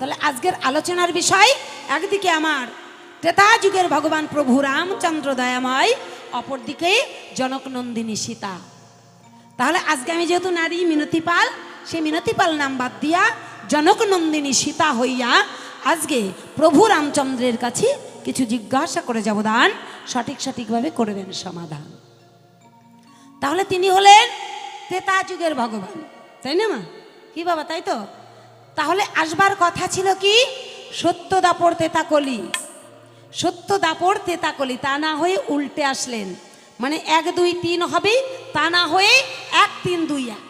তাহলে আজকের আলোচনার বিষয় একদিকে আমার ত্রেতা যুগের ভগবান প্রভু রামচন্দ্র দয়াময়, অপরদিকে জনকনন্দিনী সীতা। তাহলে আজকে আমি যেহেতু নারী মিনতি পাল, সেই মিনতি পাল নাম বাদ দিয়া জনকনন্দিনী সীতা হইয়া আজকে প্রভু রামচন্দ্রের কাছে কিছু জিজ্ঞাসা করে যাব, দান সঠিকভাবে করবেন সমাধান। তাহলে তিনি হলেন ত্রেতা যুগের ভগবান, তাই না মা? কি বাবা, তাই তো? তাহলে আসবার কথা ছিল কি সত্য দাপর তেতা কলি, সত্য দাপর তেতা কলি, তা না হয়ে উল্টে আসলেন, মানে 1 2 3 হবে, তা না হয়ে 1 3 2 1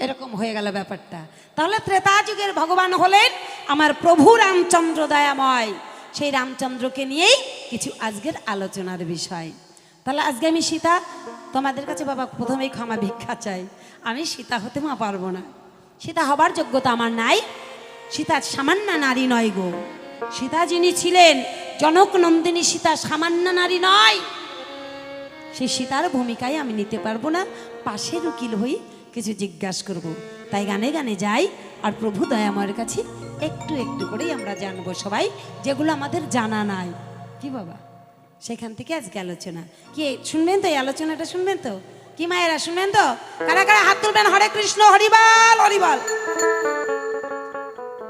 এরকম হয়ে গেল ব্যাপারটা। তাহলে ত্রেতা যুগের ভগবান হলেন আমার প্রভু রামচন্দ্র দয়াময়, সেই রামচন্দ্রকে নিয়েই কিছু আজকের আলোচনার বিষয়। তাহলে আজকে আমি সীতা, তোমাদের কাছে বাবা প্রথমেই ক্ষমা ভিক্ষা চাই, আমি সীতা হতে মা পারবো না, সীতা হবার যোগ্যতা আমার নাই। সীতা সামান্য নারী নয় গো, সীতা যিনি ছিলেন জনক নন্দিনী সীতা সামান্য নারী নয়, সেই সীতার ভূমিকায় আমি নিতে পারবো না, পাশের উকিল হই কিছু জিজ্ঞাসা করব। তাই গানে গানে যাই আর প্রভু দয়াময়ের কাছে একটু একটু করেই আমরা জানবো সবাই, যেগুলো আমাদের জানা নাই। কি বাবা, সেখান থেকে আজকে আলোচনা কি শুনবেন তো? এই আলোচনাটা শুনবেন তো? কি মায়েরা শুনবেন তো? কারা কারা হাত তুলবেন? হরে কৃষ্ণ, হরিবল হরিবল।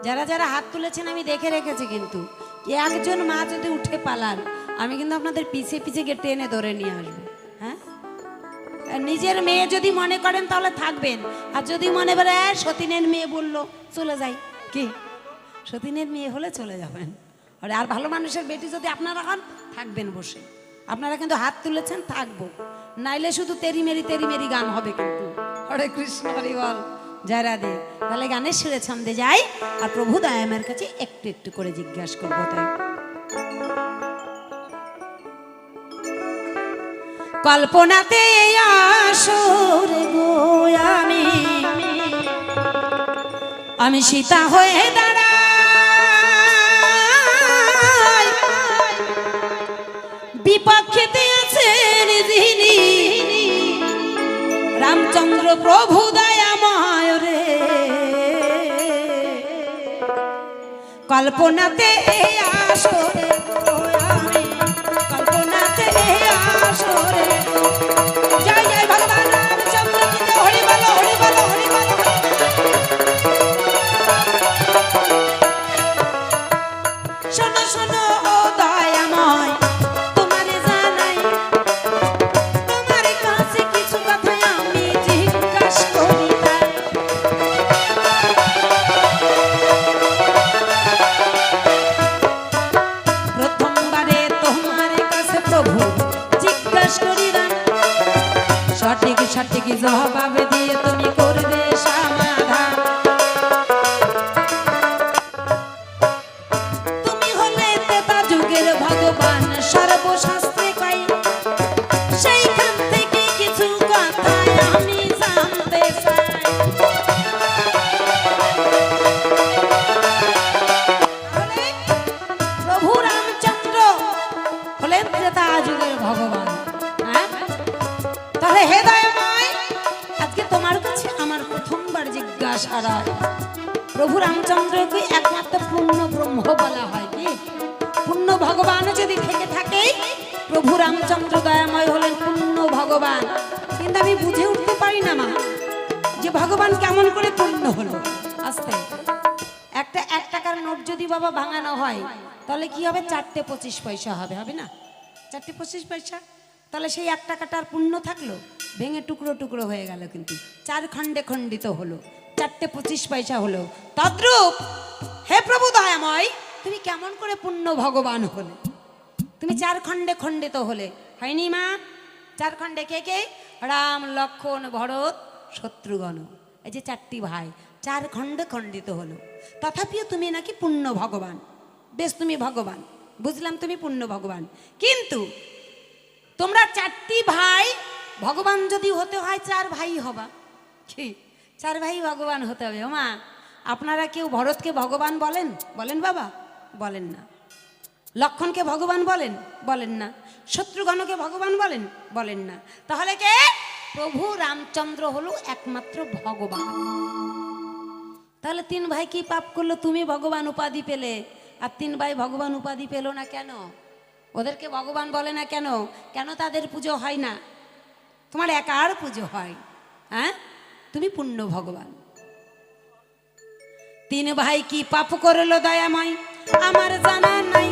যারা যারা হাত তুলেছেন আমি দেখে রেখেছি, কিন্তু একজন মা যদি উঠে পালান আমি কিন্তু আপনাদের পিছে পিছে গিয়ে টেনে ধরে নিয়ে আসবো। হ্যাঁ, নিজের মেয়ে যদি মনে করেন তাহলে থাকবেন, আর যদি মনে করে সতীনের মেয়ে বললো চলে যাই, কি সতীনের মেয়ে হলে চলে যাবেন, আর ভালো মানুষের বেটি যদি আপনারা হন থাকবেন বসে। আপনারা কিন্তু হাত তুলেছেন, থাকবো, নাইলে শুধু তেরি মেরি গান হবে কিন্তু। হরে কৃষ্ণ, হরি বল, জয় রাধে। তাহলে গানের সুরে ছন্দে যাই আর প্রভু দয়াময়ের কাছে একটু একটু করে জিজ্ঞাসা করবো। তাই কল্পনাতে আসরে গো আমি সীতা হয়ে দাঁড়াই, বিপক্ষে দিয়েছেন যিনি রামচন্দ্র প্রভু দয়াময় রে। কল্পনাতে আসরে গো আমি, কল্পনাতে আসরে জয় জয় ভগবান রামচন্দ্র, হরি বল হরি বল হরি বল। শোনো শোনো ও দয়াময়, তোমারে জানাই তোমার কাছে কিছু কথা আমি জিজ্ঞাসা করি। প্রথমবারে তোমার কাছে প্রভু জিজ্ঞাসা করিলাম, সঠিক জবাব দিয়ে তুমি করবে সমাধান। তুমি হলে ত্রেতা যুগের ভগবান, সর্বশাস্ত্রে পাই, সেইখান থেকে কিছু কথা আমি জানতে চাই। প্রভু রামচন্দ্র হলেন ত্রেতা যুগের ভগবান। তাহলে হে দয়াময়, আজকে তোমার কাছে আমার প্রথমবার জিজ্ঞাসা রায়, প্রভু রামচন্দ্রকে একমাত্র পূর্ণ ব্রহ্ম বলা হয় কি? পূর্ণ ভগবান যদি থেকে থাকে, প্রভু রামচন্দ্র দয়াময় হলেন পূর্ণ ভগবান। কিন্তু আমি বুঝে উঠতে পারি না মা, যে ভগবান কেমন করে পূর্ণ হলো। আস্তে একটা 1 টাকার নোট যদি বাবা ভাঙানো হয় তাহলে কি হবে? 4টে 25 পয়সা হবে, হবে না? 4টে 25 পয়সা। তাহলে সেই 1 টাকাটা আর পূর্ণ থাকলো? ভেঙে টুকরো টুকরো হয়ে গেল, কিন্তু 4 খণ্ডে খণ্ডিত হলো, 4টে 25 পয়সা হলো। তদ্রূপ হে প্রভু দয়াময়, তুমি কেমন করে পূর্ণ ভগবান হলে? তুমি 4 খণ্ডে খণ্ডিত হলে, হয়নি মা? 4 খণ্ডে কে কে? রাম, লক্ষ্মণ, ভরত, শত্রুঘ্ন, এই যে 4টি ভাই, 4 খণ্ডে খণ্ডিত হলো। তথাপিও তুমি নাকি পূর্ণ ভগবান। বেশ, তুমি ভগবান, বুঝলাম তুমি পূর্ণ ভগবান, কিন্তু তোমরা 4টি ভাই ভগবান যদি হতে হয় 4 ভাই হবা কি? 4 ভাই ভগবান হতে হবে। ওমা, আপনারা কেউ ভরতকে ভগবান বলেন? বলেন বাবা? বলেন না। লক্ষ্মণকে ভগবান বলেন? বলেন না। শত্রুঘ্নকে ভগবান বলেন? বলেন না। তাহলে কে? প্রভু রামচন্দ্র হলো একমাত্র ভগবান। তাহলে তিন ভাই কি পাপ করলো? তুমি ভগবান উপাধি পেলে, আর তিন ভাই ভগবান উপাধি পেল না কেন? ওদেরকে ভগবান বলে না কেন? কেন তাদের পুজো হয় না? তোমার একার পুজো হয়। হ্যাঁ, তুমি পূর্ণ ভগবান। তিন ভাই কি পাপ করলো দয়াময় আমার জানা নাই।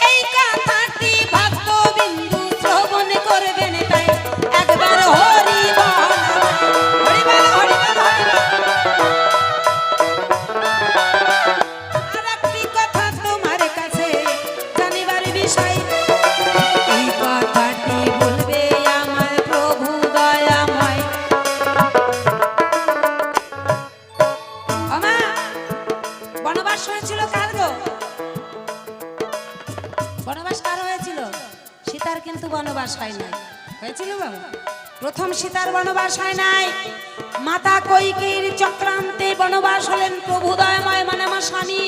এই কথাটি ভক্ত বিন্দু শ্রবণ করবেন, তাই একবার হরি বল, হরি বল, হরি বল, হরি বল। আর একটি কথা তোমার কাছে জানিবার বিষয়, এই কথাটি বলবে আমার প্রভু দয়াময়। আমা বনবাস হয়েছিল কার গো? বনবাস কার হয়েছিল? সীতার কিন্তু বনবাস হয় নাই। হয়েছিল বাবা? প্রথম সীতার বনবাস হয় নাই, মাতা কৈকেয়ীর চক্রান্তে বনবাস হলেন প্রভু দয়াময়, মানে আমার স্বামী।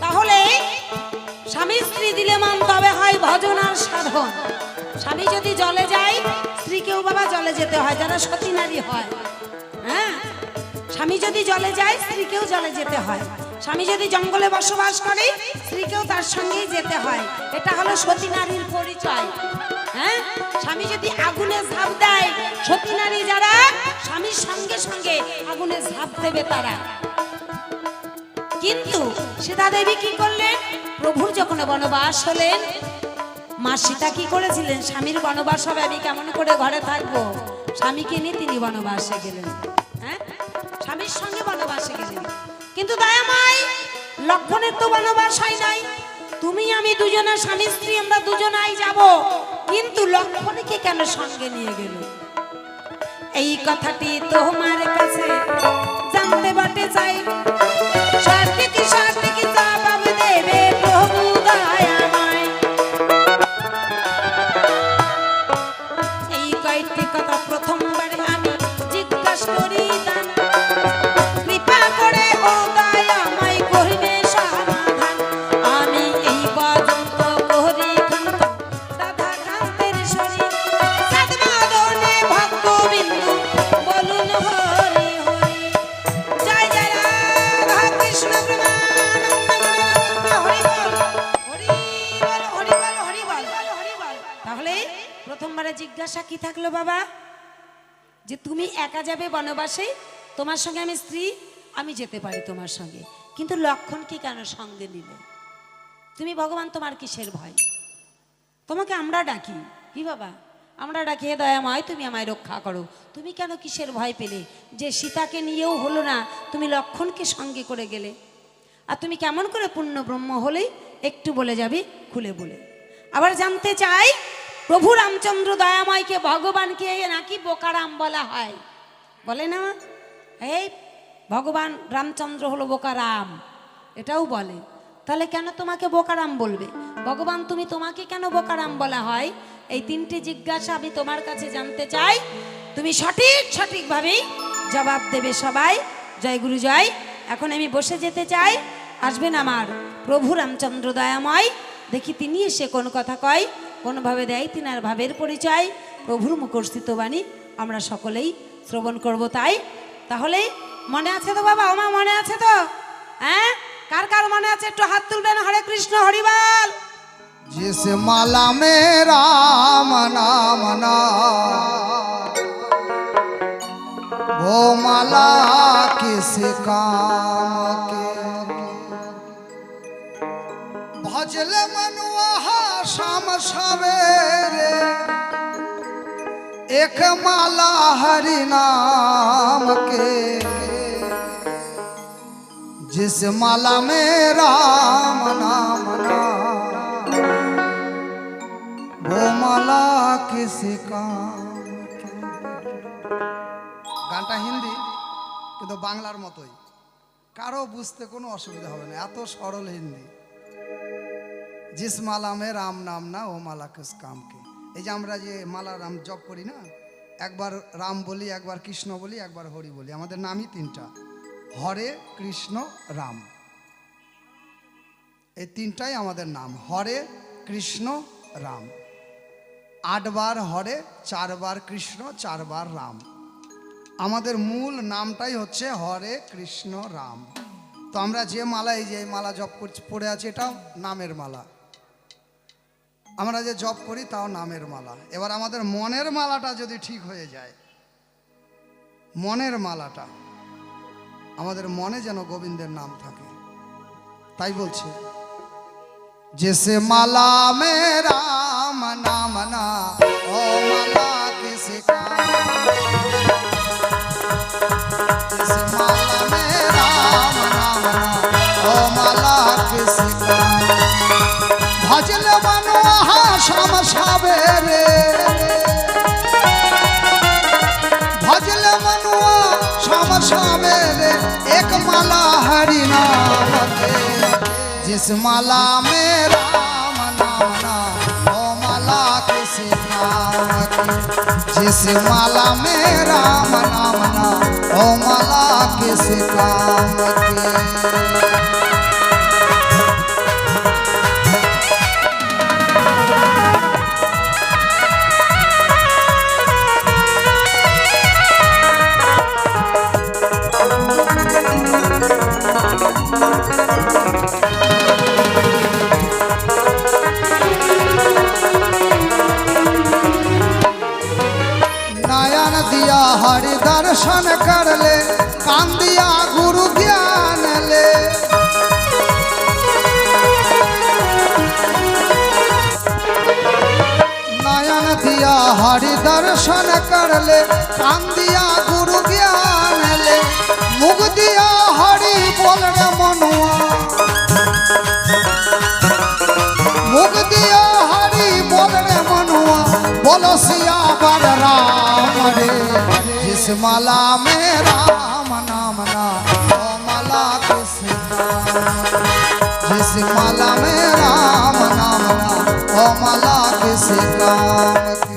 তাহলে স্বামী স্ত্রী দিলে মান তবে হয় ভজন আর সাধন। স্বামী যদি জলে যায়, স্ত্রীকেও বাবা জলে যেতে হয়, যারা সতী নারী হয়। হ্যাঁ, স্বামী যদি জলে যায়, স্ত্রীকেও জলে যেতে হয়। স্বামী যদি জঙ্গলে বসবাস করে, স্ত্রীকেও তার সঙ্গেই যেতে হয়। এটা হলো সতী নারীর পরিচয়। হ্যাঁ, স্বামী যদি আগুনে ঝাঁপ দেয়, সতী নারী যারা স্বামীর সঙ্গে সঙ্গে আগুনে ঝাঁপ দেবে তারা। কিন্তু সীতা দেবী কি করলেন? প্রভুর যখন বনবাস হলেন, মা সীতা কি করেছিলেন? স্বামীর বনবাস হবে, আমি কেমন করে ঘরে থাকবো? স্বামীকে নিয়ে তিনি বনবাসে গেলেন। হ্যাঁ, স্বামীর সঙ্গে বনবাসে গেলেন। কিন্তু দয়াময় লক্ষণের তো বনবাস হয় নাই। তুমি আমি দুজনে স্বামী স্ত্রী, আমরা দুজনাই যাব, কিন্তু লক্ষণকে কেন সঙ্গে নিয়ে গেল? এই কথাটি তোমার কাছে জানতে বাটে চাই, সঠিক সঠিক জবাব দেবে প্রভু দয়াময়। এই কয়েকটি কথা প্রথমবারে আমি জিজ্ঞাসা করি, কৃপা করে ও দয়াময় করবে সমাধান। আমি এই পর্যন্ত করি দাদা কান্তের শরীর, সাধমাদনে ভক্ত বিন্দু বলুন হরি হরি। জয় জয় রাধা কৃষ্ণ প্রেমানন্দ, হরি বল, হরি বল, হরি বল, হরি বল, হরি বল। তাহলে প্রথমবারে জিজ্ঞাসা কি থাকলো বাবা? যে তুমি একা যাবে বনবাসে, তোমার সঙ্গে আমি স্ত্রী, আমি যেতে পারি তোমার সঙ্গে, কিন্তু লক্ষণকে কেন সঙ্গে নিলে? তুমি ভগবান, তোমার কিসের ভয়? তোমাকে আমরা ডাকি, কি বাবা? আমরা ডাকি, হে দয়াময় তুমি আমায় রক্ষা করো। তুমি কেন কিসের ভয় পেলে? যে সীতাকে নিয়েও হলো না, তুমি লক্ষণকে সঙ্গে করে গেলে। আর তুমি কেমন করে পূর্ণ ব্রহ্ম হলেই একটু বলে যাবি, খুলে বলে। আবার জানতে চাই, প্রভু রামচন্দ্র দয়াময়কে ভগবানকে নাকি বোকারাম বলা হয়, বলে না? এই ভগবান রামচন্দ্র হলো বোকারাম, এটাও বলে। তাহলে কেন তোমাকে বোকারাম বলবে? ভগবান তুমি, তোমাকে কেন বোকারাম বলা হয়? এই তিনটি জিজ্ঞাসা আমি তোমার কাছে জানতে চাই, তুমি সঠিকভাবেই জবাব দেবে সবাই। জয় গুরু জয়। এখন আমি বসে যেতে চাই, আসবেন আমার প্রভু রামচন্দ্র দয়াময়, দেখি তিনি এসে কোন কথা কয়, কোনভাবে দেয় তিনার ভাবের পরিচয়। প্রভুর মুখস্থিত বাণী আমরা সকলেই শ্রবণ করব। তাহলে মনে আছে তো বাবা? আমার মনে আছে তো? হ্যাঁ, কার কার মনে আছে একটু হাত তুলবেন। হরে কৃষ্ণ, হরি বল। जिस माला में राम नाम ना, वो माला किस काम के? भजले मनुआ शाम सवेरे, एक माला हरि नाम के। जिस माला में राम नाम ना, वो माला किसी काम के। গানটা হিন্দি কিন্তু বাংলার মতোই, কারো বুঝতে কোনো অসুবিধা হবে না, এত সরল হিন্দি। जिस माला में राम नाम ना, वो माला किस काम के। এই যে আমরা যে মালা রাম জপ করি না, একবার রাম বলি, একবার কৃষ্ণ বলি, একবার হরি বলি। আমাদের নামই তিনটা, হরে কৃষ্ণ রাম। এই তিনটাই আমাদের নাম, হরে কৃষ্ণ রাম। 8 বার হরে, 4 বার কৃষ্ণ, 4 বার রাম। আমাদের মূল নামটাই হচ্ছে হরে কৃষ্ণ রাম। তো আমরা যে মালা, এই যে মালা জপ করছি পড়ে আছি, এটাও নামের মালা। আমরা যে জপ করি তাও নামের মালা। এবার আমাদের মনের মালাটা যদি ঠিক হয়ে যায়, মনের মালাটা, আমাদের মনে যেন গোবিন্দের নাম থাকে, তাই বলছে जैसे माला में राम नाम ना ओ माला किसी काम, जैसे माला में राम नाम ना ओ माला किसी काम, भजल मनोहा श्याम सावेरे, भजल मनोहा श्याम सावेरे, एक माला हरि नाम के, जिस माला में राम नाम ना ओ माला किसी काम की, जिस माला में राम नाम ना ओ माला किसी काम की। नयन दिया हरि दर्शन कर ले, कान दिया गुरु ज्ञान ले, नयन दिया हरि दर्शन कर ले, कान दिया गुरु ज्ञान ले, मुख दिया हरि बोल रे मनुआ, मुख दिया हरि बोल रे मनुआ, बोलो सियावर राम रे, जिस माला में राम नाम ना ओ माला किसी काम, जिस माला में राम नाम ना ओ माला किसी काम की।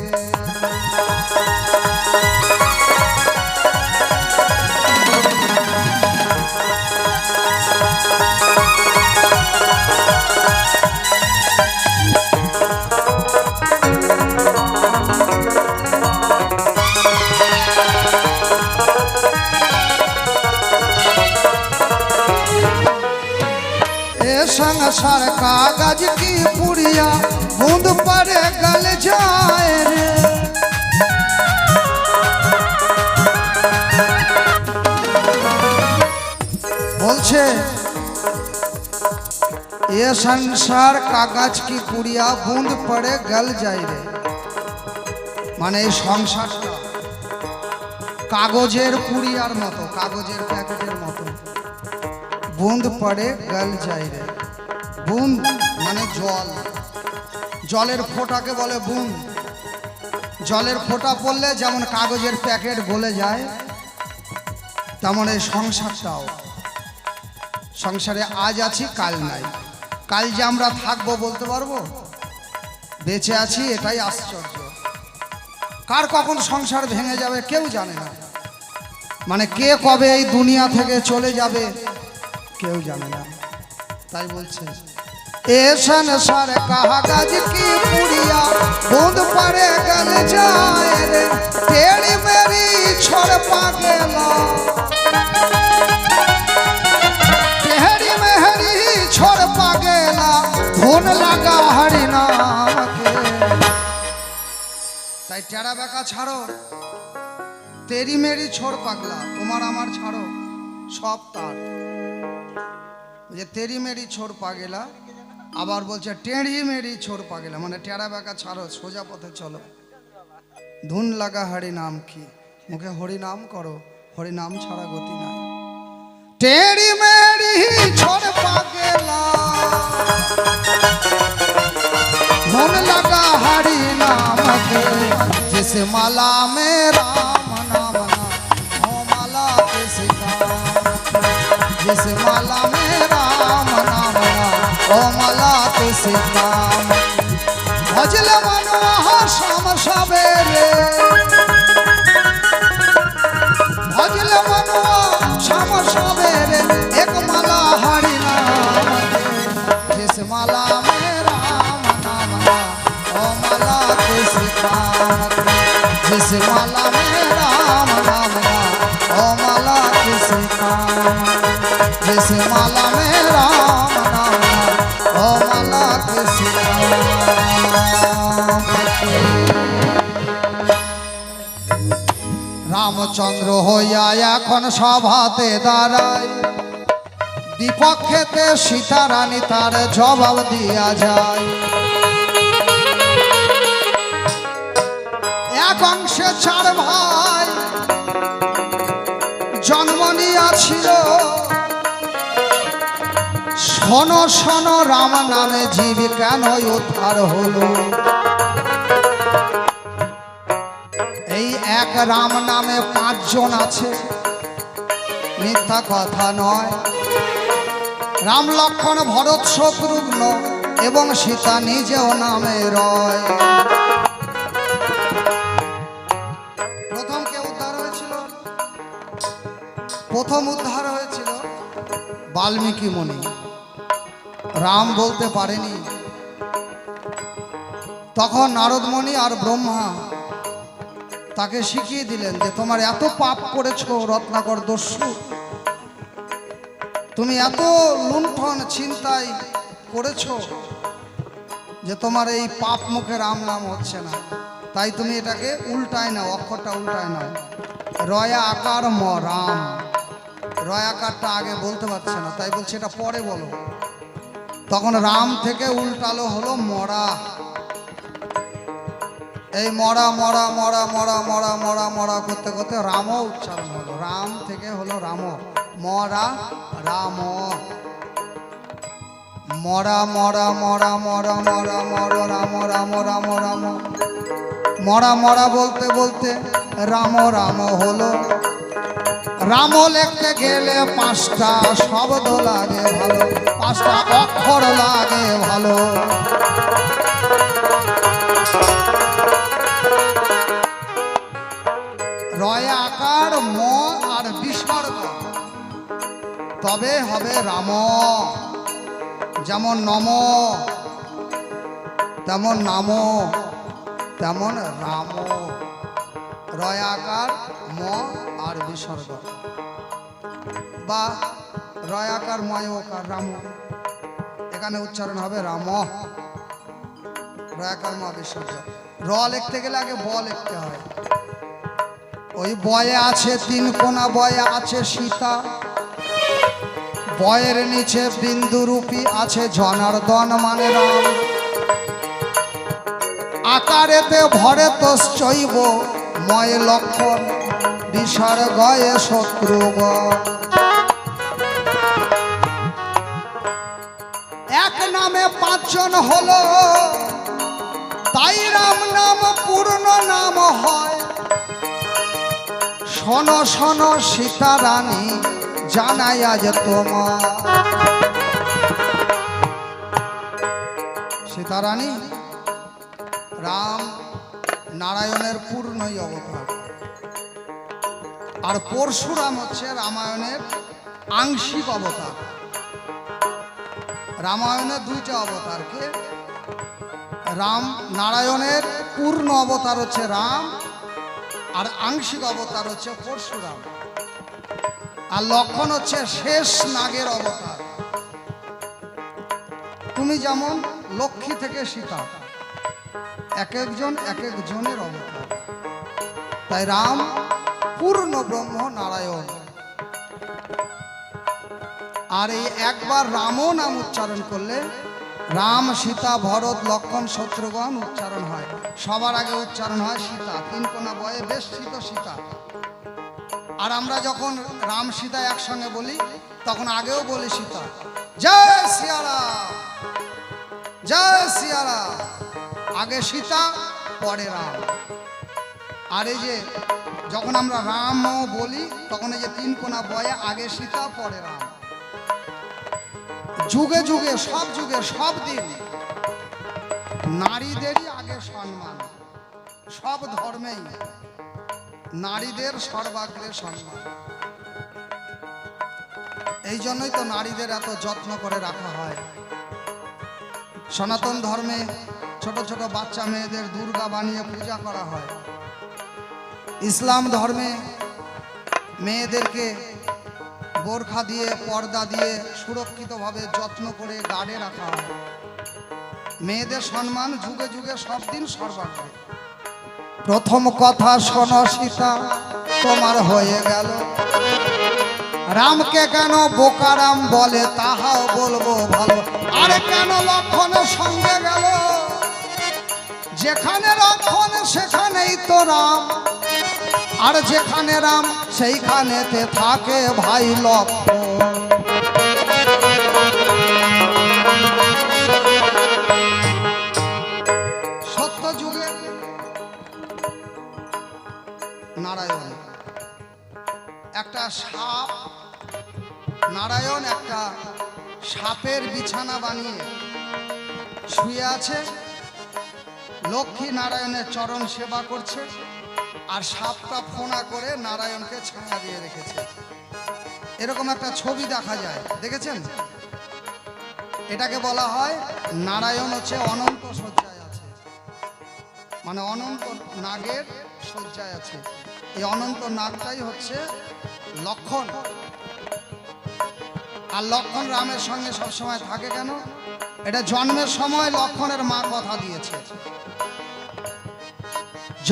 संसार कागज की पुड़िया बूंद पर गल जाए रे, बोलছে ये संसार कागज की पुड़िया बूंद पड़े गल जाए रे, মানে এই সংসারটা কাগজের পুড়িয়ার মতো, কাগজের প্যাকেটের মতো, বুঁদ পড়ে গল যায় রে। বুঁদ মানে জল, জলের ফোঁটাকে বলে বুঁদ। জলের ফোঁটা পড়লে যেমন কাগজের প্যাকেট গলে যায়, তেমন এই সংসারটাও। সংসারে আজ আছি কাল নাই, কাল যে আমরা থাকবো বলতে পারবো? বেঁচে আছি এটাই আশ্চর্য। কার কখন সংসার ভেঙে যাবে কেউ জানে না, মানে কে কবে এই দুনিয়া থেকে চলে যাবে কেউ জানে না। তাই বলছে এ সংসার কাগজ কি পুড়িয়া बूंद पड़े गल जाए रे, तेरी मेरी छोड़ पागेला, तेरी मेरी छोड़ पागेला, धुन लगा हरि नाम के। তাই টেরা বেকা ছাড়ো, তেরি মেরি ছোড় পাগলা, তোমার আমার ছাড়ো সব তার। যে তেরি মেরি ছোড় পাগেলা, আবার বলছে টেড়ি মেরি ছোড় পাগেলা, মানে টেরা বেকা ছাড়ো, সোজা পথে চলো। ধুন লাগা হরি নাম কি, মুখে হরি নাম করো, হরি নাম ছাড়া গতি নাই। টেড়ি মেরি ছোড় পাগেলা, धुन लगा हरि नाम के, जिस माला में राम नाम ना हो माला किसी काम, जिस माला में राम नाम ना हो माला किसी काम। भजल मनोहा श्याम सावेरे, भजल मनोहा श्याम सावेरे, एक माला हरि नाम के, जिस माला में राम नाम ना ओ माला किसी काम, जिस माला में राम नाम ना जिस माला में राम नाम ना ओ माला किस काम की। রামচন্দ্র হইয়া এখন সভাতে দাঁড়ায়, বিপক্ষেতে সীতারানী তার জবাব দিয়া যায়। এক অংশে চার ভাই জন্ম নিয়াছিল, শোনো শোনো রাম নামে জীব কেন উদ্ধার হলো। এই এক রাম নামে 5 জন আছে, মিথ্যা কথা নয়। রাম লক্ষ্মণ ভরত শত্রুঘ্ন এবং সীতা নিজেও নামে রয়। প্রথম কে উদ্ধার হয়েছিল? প্রথম উদ্ধার হয়েছিল বাল্মীকি মুনি। রাম বলতে পারেনি। তখন নারদ মুনি আর ব্রহ্মা তাকে শিখিয়ে দিলেন যে তোমার এত পাপ করেছো রত্নাকর দস্যু, তুমি এত লুণ্ঠন ছিনতাই করেছো যে তোমার এই পাপ মুখে রাম নাম হচ্ছে না, তাই তুমি এটাকে উল্টায় নাও, অক্ষরটা উল্টায় নাও। রয়া আকার ম রাম, রয়া আকারটা আগে বলতে পারছে না, তাই বলছে এটা পরে বলো। তখন রাম থেকে উল্টালো হলো মরা। এই মরা মরা মরা মরা মরা মরা মরা করতে করতে রামও উচ্চারণ হলো। রাম থেকে হলো রাম, মরা রাম, মরা মরা মরা মরা মরা মরা রাম রাম রাম রাম, মরা মরা বলতে বলতে রাম রাম হলো। রাম লিখতে গেলে 5টা শব্দ লাগে ভালো, 5টা অক্ষর লাগে ভালো। রয় আকার ম আর বিসর্গ, তবে হবে রাম। যেমন নম তেমন নাম তেমন রাম। রয় আকার ম আর বিসর্গ, বা রয় আকার ময় ওকার রাম, এখানে উচ্চারণ হবে রাম। রয় আকার ম বিসর্গ। র লিখতে গেলে আগে ব লিখতে হয়। ওই বয়ে আছে 3 কোনা, বয়ে আছে সীতা, বয়ের নিচে বিন্দুরূপী আছে জনার্দন মানে রাম। আকারেতে ভরে তশ্চৈব ময় লক্ষণ, বিসর্গয়ে শত্রুঘ্ন। এক নামে 5 জন হলো, তাই রাম নাম পূর্ণ নাম হয়। শোনো শোনো সীতারানী জানাই আজ তোমার। সীতারানী রাম নারায়ণের পূর্ণই অবতার, আর পরশুরাম হচ্ছে রামায়ণের আংশিক অবতার। রামায়ণের 2টা অবতার, কে? রাম নারায়ণের পূর্ণ অবতার হচ্ছে রাম, আর আংশিক অবতার হচ্ছে পরশুরাম। আর লক্ষণ হচ্ছে শেষ নাগের অবতার। তুমি যেমন লক্ষ্মী থেকে সীতা, এক একজনের অবতার। তাই রাম পূর্ণ ব্রহ্ম নারায়ণ। আর এই একবার রাম নাম উচ্চারণ করলে রাম সীতা ভরত লক্ষণ শত্রুঘ্ন উচ্চারণ হয়। সবার আগে উচ্চারণ হয় সীতা, 3 কোনা বয়ে বেশ সীতা। আর আমরা যখন রাম সীতা একসঙ্গে বলি তখন আগেও বলি সীতা, জয় সিয়ারাম, জয় সিয়ারাম। আগে সীতা পরে রাম। আর এই যে যখন আমরা রাম বলি তখন এই যে 3 কোনা বয়ে আগে সীতা পরে রাম। যুগে যুগে সব দিন নারীদেরই আগে সম্মান, সব ধর্মেই নারীদের সর্বাগ্রে সম্মান। এই জন্যই তো নারীদের এত যত্ন করে রাখা হয়। সনাতন ধর্মে ছোট ছোট বাচ্চা মেয়েদের দুর্গা বানিয়ে পূজা করা হয়। ইসলাম ধর্মে মেয়েদেরকে বোরখা দিয়ে পর্দা দিয়ে সুরক্ষিতভাবে যত্ন করে গার্ডে রাখা হয়। মেয়েদের সম্মান যুগে যুগে সব দিন সর্বাগ্রে। প্রথম কথা শোনো সীতা, তোমার হয়ে গেল। রামকে কেন বোকারাম বলে তাহাও বলবো ভালো। আরে কেন লক্ষণের সঙ্গে গেল? যেখানে লক্ষণ সেখানেই তো রাম, আর যেখানে রাম সেইখানেতে থাকে ভাই লক্ষণ। সত্য যুগে নারায়ণ একটা সাপ, নারায়ণ একটা সাপের বিছানা বানিয়ে শুয়ে আছে, লক্ষ্মী নারায়ণের চরণ সেবা করছে, আর সাপটা ফোনা করে নারায়ণকে ছায়া দিয়ে রেখেছে। এরকম একটা ছবি দেখা যায়, দেখেছেন? এটাকে বলা হয় নারায়ণ হচ্ছে অনন্ত শয্যায় আছে, মানে অনন্ত নাগের শয্যায় আছে। এই অনন্ত নাগটাই হচ্ছে লক্ষণ। আর লক্ষণ রামের সঙ্গে সবসময় থাকে কেন? এটা জন্মের সময় লক্ষণের মা কথা দিয়েছে।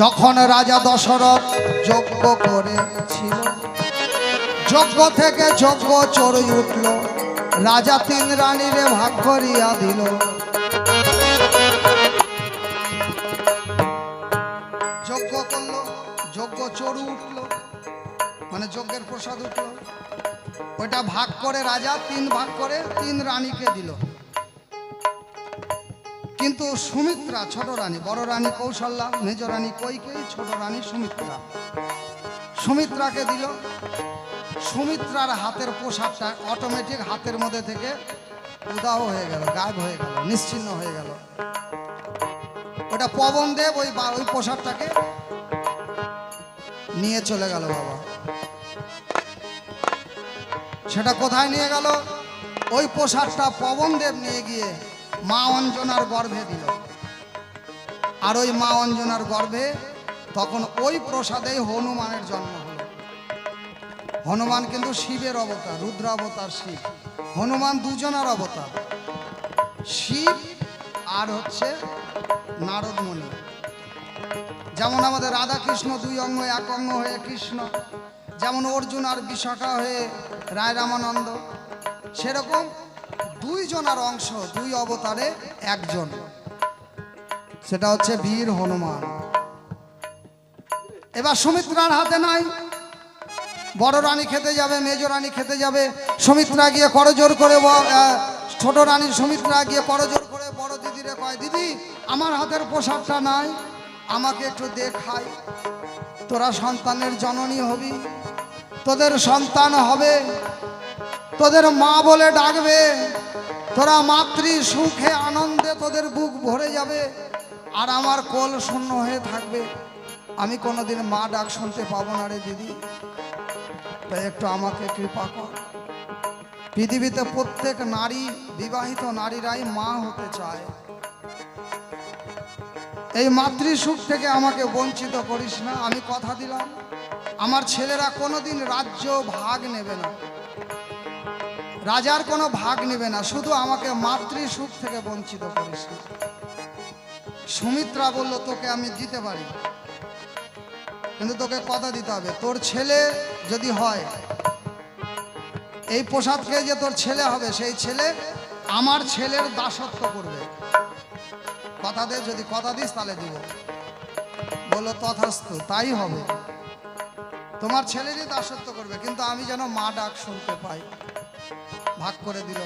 যখন রাজা দশরথ যজ্ঞ করেছিল, যজ্ঞ থেকে যজ্ঞ চড়ে উঠল, রাজা 3 রানীরে ভাগ করিয়া দিল। যজ্ঞ করলো, যজ্ঞ চড়ু উঠলো, মানে যজ্ঞের প্রসাদ উঠলো, ওইটা ভাগ করে রাজা 3 ভাগ করে 3 রানীকে দিল। কিন্তু সুমিত্রা ছোট রানী, বড় রানী কৌশল্যা, মেজ রানী কইকেয়ী, ছোট রানী সুমিত্রা, সুমিত্রাকে দিল। সুমিত্রার হাতের পোশাকটা অটোমেটিক হাতের মধ্যে থেকে উদাও হয়ে গেল, গায়েব হয়ে গেল, নিশ্চিহ্ন হয়ে গেল। ওটা পবন দেব ওই পোশাকটাকে নিয়ে চলে গেল। বাবা, সেটা কোথায় নিয়ে গেল? ওই পোশাকটা পবন দেব নিয়ে গিয়ে মা অঞ্জনার গর্ভে দিল। আর ওই মা অঞ্জনার গর্ভে তখন ওই প্রসাদেই হনুমানের জন্ম হলো। হনুমান কিন্তু শিবের অবতার, রুদ্র অবতার শিব। হনুমান দুজনের অবতার, শিব আর হচ্ছে নারদমণি। যেমন আমাদের রাধা কৃষ্ণ 2 অঙ্গ 1 অঙ্গ হয়ে কৃষ্ণ, যেমন অর্জুন আর বিশাখা হয়ে রায় রামানন্দ, সেরকম 2 জনার অংশ, 2 অবতারে একজন, সেটা হচ্ছে বীর হনুমান। এবার সুমিত্রার হাতে নাই, বড় রানী খেতে যাবে, মেজ রানী খেতে যাবে, সুমিত্রা গিয়ে করজোর করে, ছোট রানী সুমিত্রা গিয়ে করজোর করে বড় দিদিরে কয়, দিদি আমার হাতের পোশাকটা নাই, আমাকে একটু দেখাই। তোরা সন্তানের জননী হবি, তোদের সন্তান হবে, তোদের মা বলে ডাকবে, তোরা মাতৃ সুখে আনন্দে তোদের বুক ভরে যাবে, আর আমার কোল শূন্য হয়ে থাকবে। আমি কোনোদিন মা ডাক শুনতে পাবো না রে দিদি, তাই একটু আমাকে কৃপা কর। পৃথিবীতে প্রত্যেক নারী, বিবাহিত নারীরাই মা হতে চায়। এই মাতৃ সুখ থেকে আমাকে বঞ্চিত করিস না। আমি কথা দিলাম আমার ছেলেরা কোনোদিন রাজ্য ভাগ নেবে না, রাজার কোনো ভাগ নেবে না, শুধু আমাকে মাতৃ সুখ থেকে বঞ্চিত করিস না। সুমিত্রা বলল, তোকে আমি দিতে পারি, কিন্তু তোকে কথা দিতে হবে, তোর ছেলে যদি হয়, এই প্রসাদকে যে তোর ছেলে হবে, সেই ছেলে আমার ছেলের দাসত্ব করবে। কথা দে, যদি কথা দিস তাহলে দিব। বললো তথাস্তু, তাই হবে, তোমার ছেলেরই দাসত্ব করবে, কিন্তু আমি যেন মা ডাক শুনতে পাই। ভাগ করে দিল,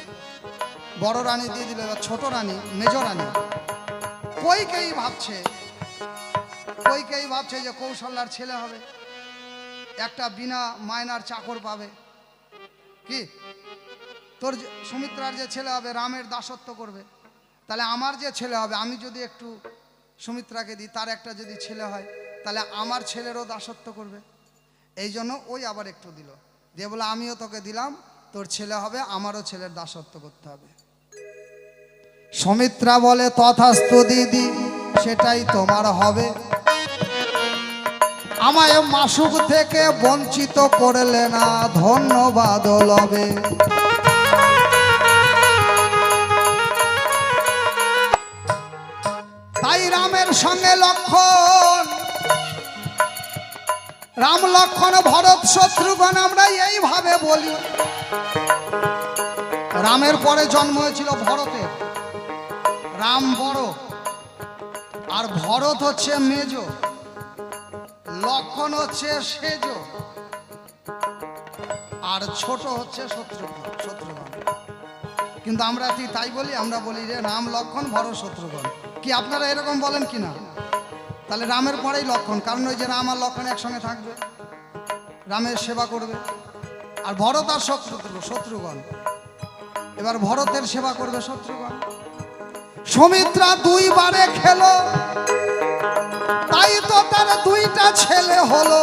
বড় রানী দিয়ে দিল। এবার ছোট রানী, মেজ রানী কইকেয়ী ভাবছে যে কৌশল্যার ছেলে হবে, একটা বিনা মায়নার চাকর পাবে। কি তোর সুমিত্রার যে ছেলে হবে রামের দাসত্ব করবে, তাহলে আমার যে ছেলে হবে, আমি যদি একটু সুমিত্রাকে দিই, তার একটা যদি ছেলে হয়, তাহলে আমার ছেলেরও দাসত্ব করবে। এই জন্য ওই আবার একটু দিল, দিয়ে বলে আমিও তোকে দিলাম, তোর ছেলে হবে, আমারও ছেলের দাসত্ব করতে হবে। সুমিত্রা বলে তথাস্তু দিদি, সেটাই তোমার হবে। আমায় মাসুক থেকে বঞ্চিত করলে না, ধন্যবাদ লবে। তাই রামের সঙ্গে লক্ষণ, রাম লক্ষণ ভরত শত্রুঘ্ন আমরা এইভাবে বলি। রামের পরে জন্ম হয়েছিল ভরতের, রাম বড় আর ভরত হচ্ছে মেজ, লক্ষণ হচ্ছে সেজ, আর ছোট হচ্ছে শত্রুঘ্ন। কিন্তু আমরা তাই বলি, আমরা বলি যে রাম লক্ষণ ভরত শত্রুঘ্ন। কি আপনারা এরকম বলেন কি না? তাহলে রামের পরেই লক্ষণ, কারণ ওই যে রাম আর লক্ষণ একসঙ্গে থাকবে, রামের সেবা করবে। আর ভরত আর শত্রুঘ্ন, এবার ভরতের সেবা করবে শত্রুঘ্ন। সুমিত্রা দুইবারে খেলো, তাই তো তার দুইটা ছেলে হলো।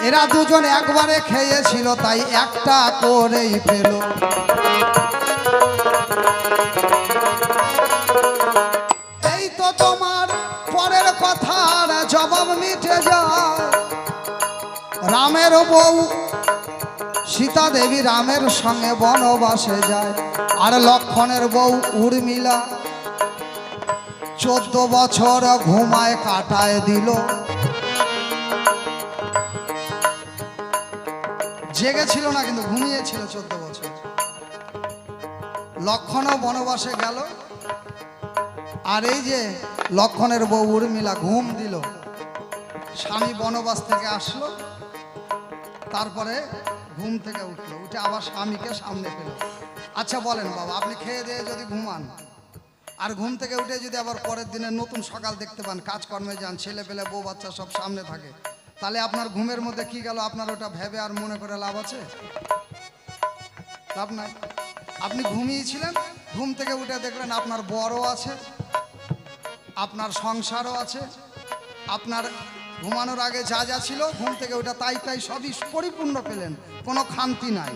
এরা দুজন একবারে খেয়েছিল, তাই একটা করেই পেল। এই তো তোমার পরের কথার জবাব মিটে যায়। রামের বউ সীতা দেবী রামের সঙ্গে বনবাসে যায়, আর লক্ষণের বউ উর্মিলা 14 বছর ঘুমায় কাটায় দিল। জেগেছিল না, কিন্তু ঘুমিয়েছিল 14 বছর। লক্ষণও বনবাসে গেল, আর এই যে লক্ষণের বউ উর্মিলা ঘুম দিল। স্বামী বনবাস থেকে আসলো, তারপরে ঘুম থেকে উঠলো, উঠে আবার স্বামীকে সামনে পেল। আচ্ছা বলেন বাবা, আপনি খেয়ে দিয়ে যদি ঘুমান, আর ঘুম থেকে উঠে যদি আবার পরের দিনে নতুন সকাল দেখতে পান, কাজকর্মে যান, ছেলে পেলে বউ বাচ্চা সব সামনে থাকে, তাহলে আপনার ঘুমের মধ্যে কি গেল? আপনার ওটা ভেবে আর মনে করে লাভ আছে? লাভ নাই। আপনি ঘুমিয়েছিলেন, ঘুম থেকে উঠে দেখলেন আপনার বড়ও আছে, আপনার সংসারও আছে, আপনার ঘুমানোর আগে যা যা ছিল ঘুম থেকে ওটা তাই সবই পরিপূর্ণ পেলেন, কোনো খামতি নাই।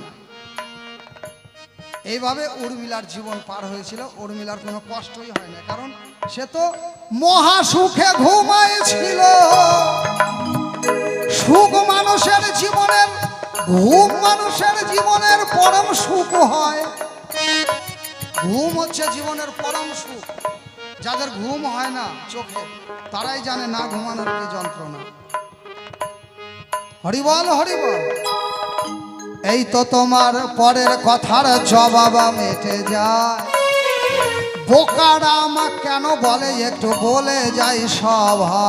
এইভাবে উর্মিলার জীবন পার হয়েছিল। উর্মিলার কোনো কষ্টই হয় না, কারণ সে তো মহা সুখে ঘুমাইছিল। সুখ মানুষের জীবনের, ঘুম মানুষের জীবনের পরম সুখ হয়। ঘুম হচ্ছে জীবনের পরম সুখ। যাদের ঘুম হয় না চোখে, তারাই জানে না ঘুমানোর কি যন্ত্রণা। হরিবল হরিবল। এই তো তোমার পরের কথার জবাব মেটে যায়। বোকারা আমা কেন বলে, একটু বলে যাই সভা।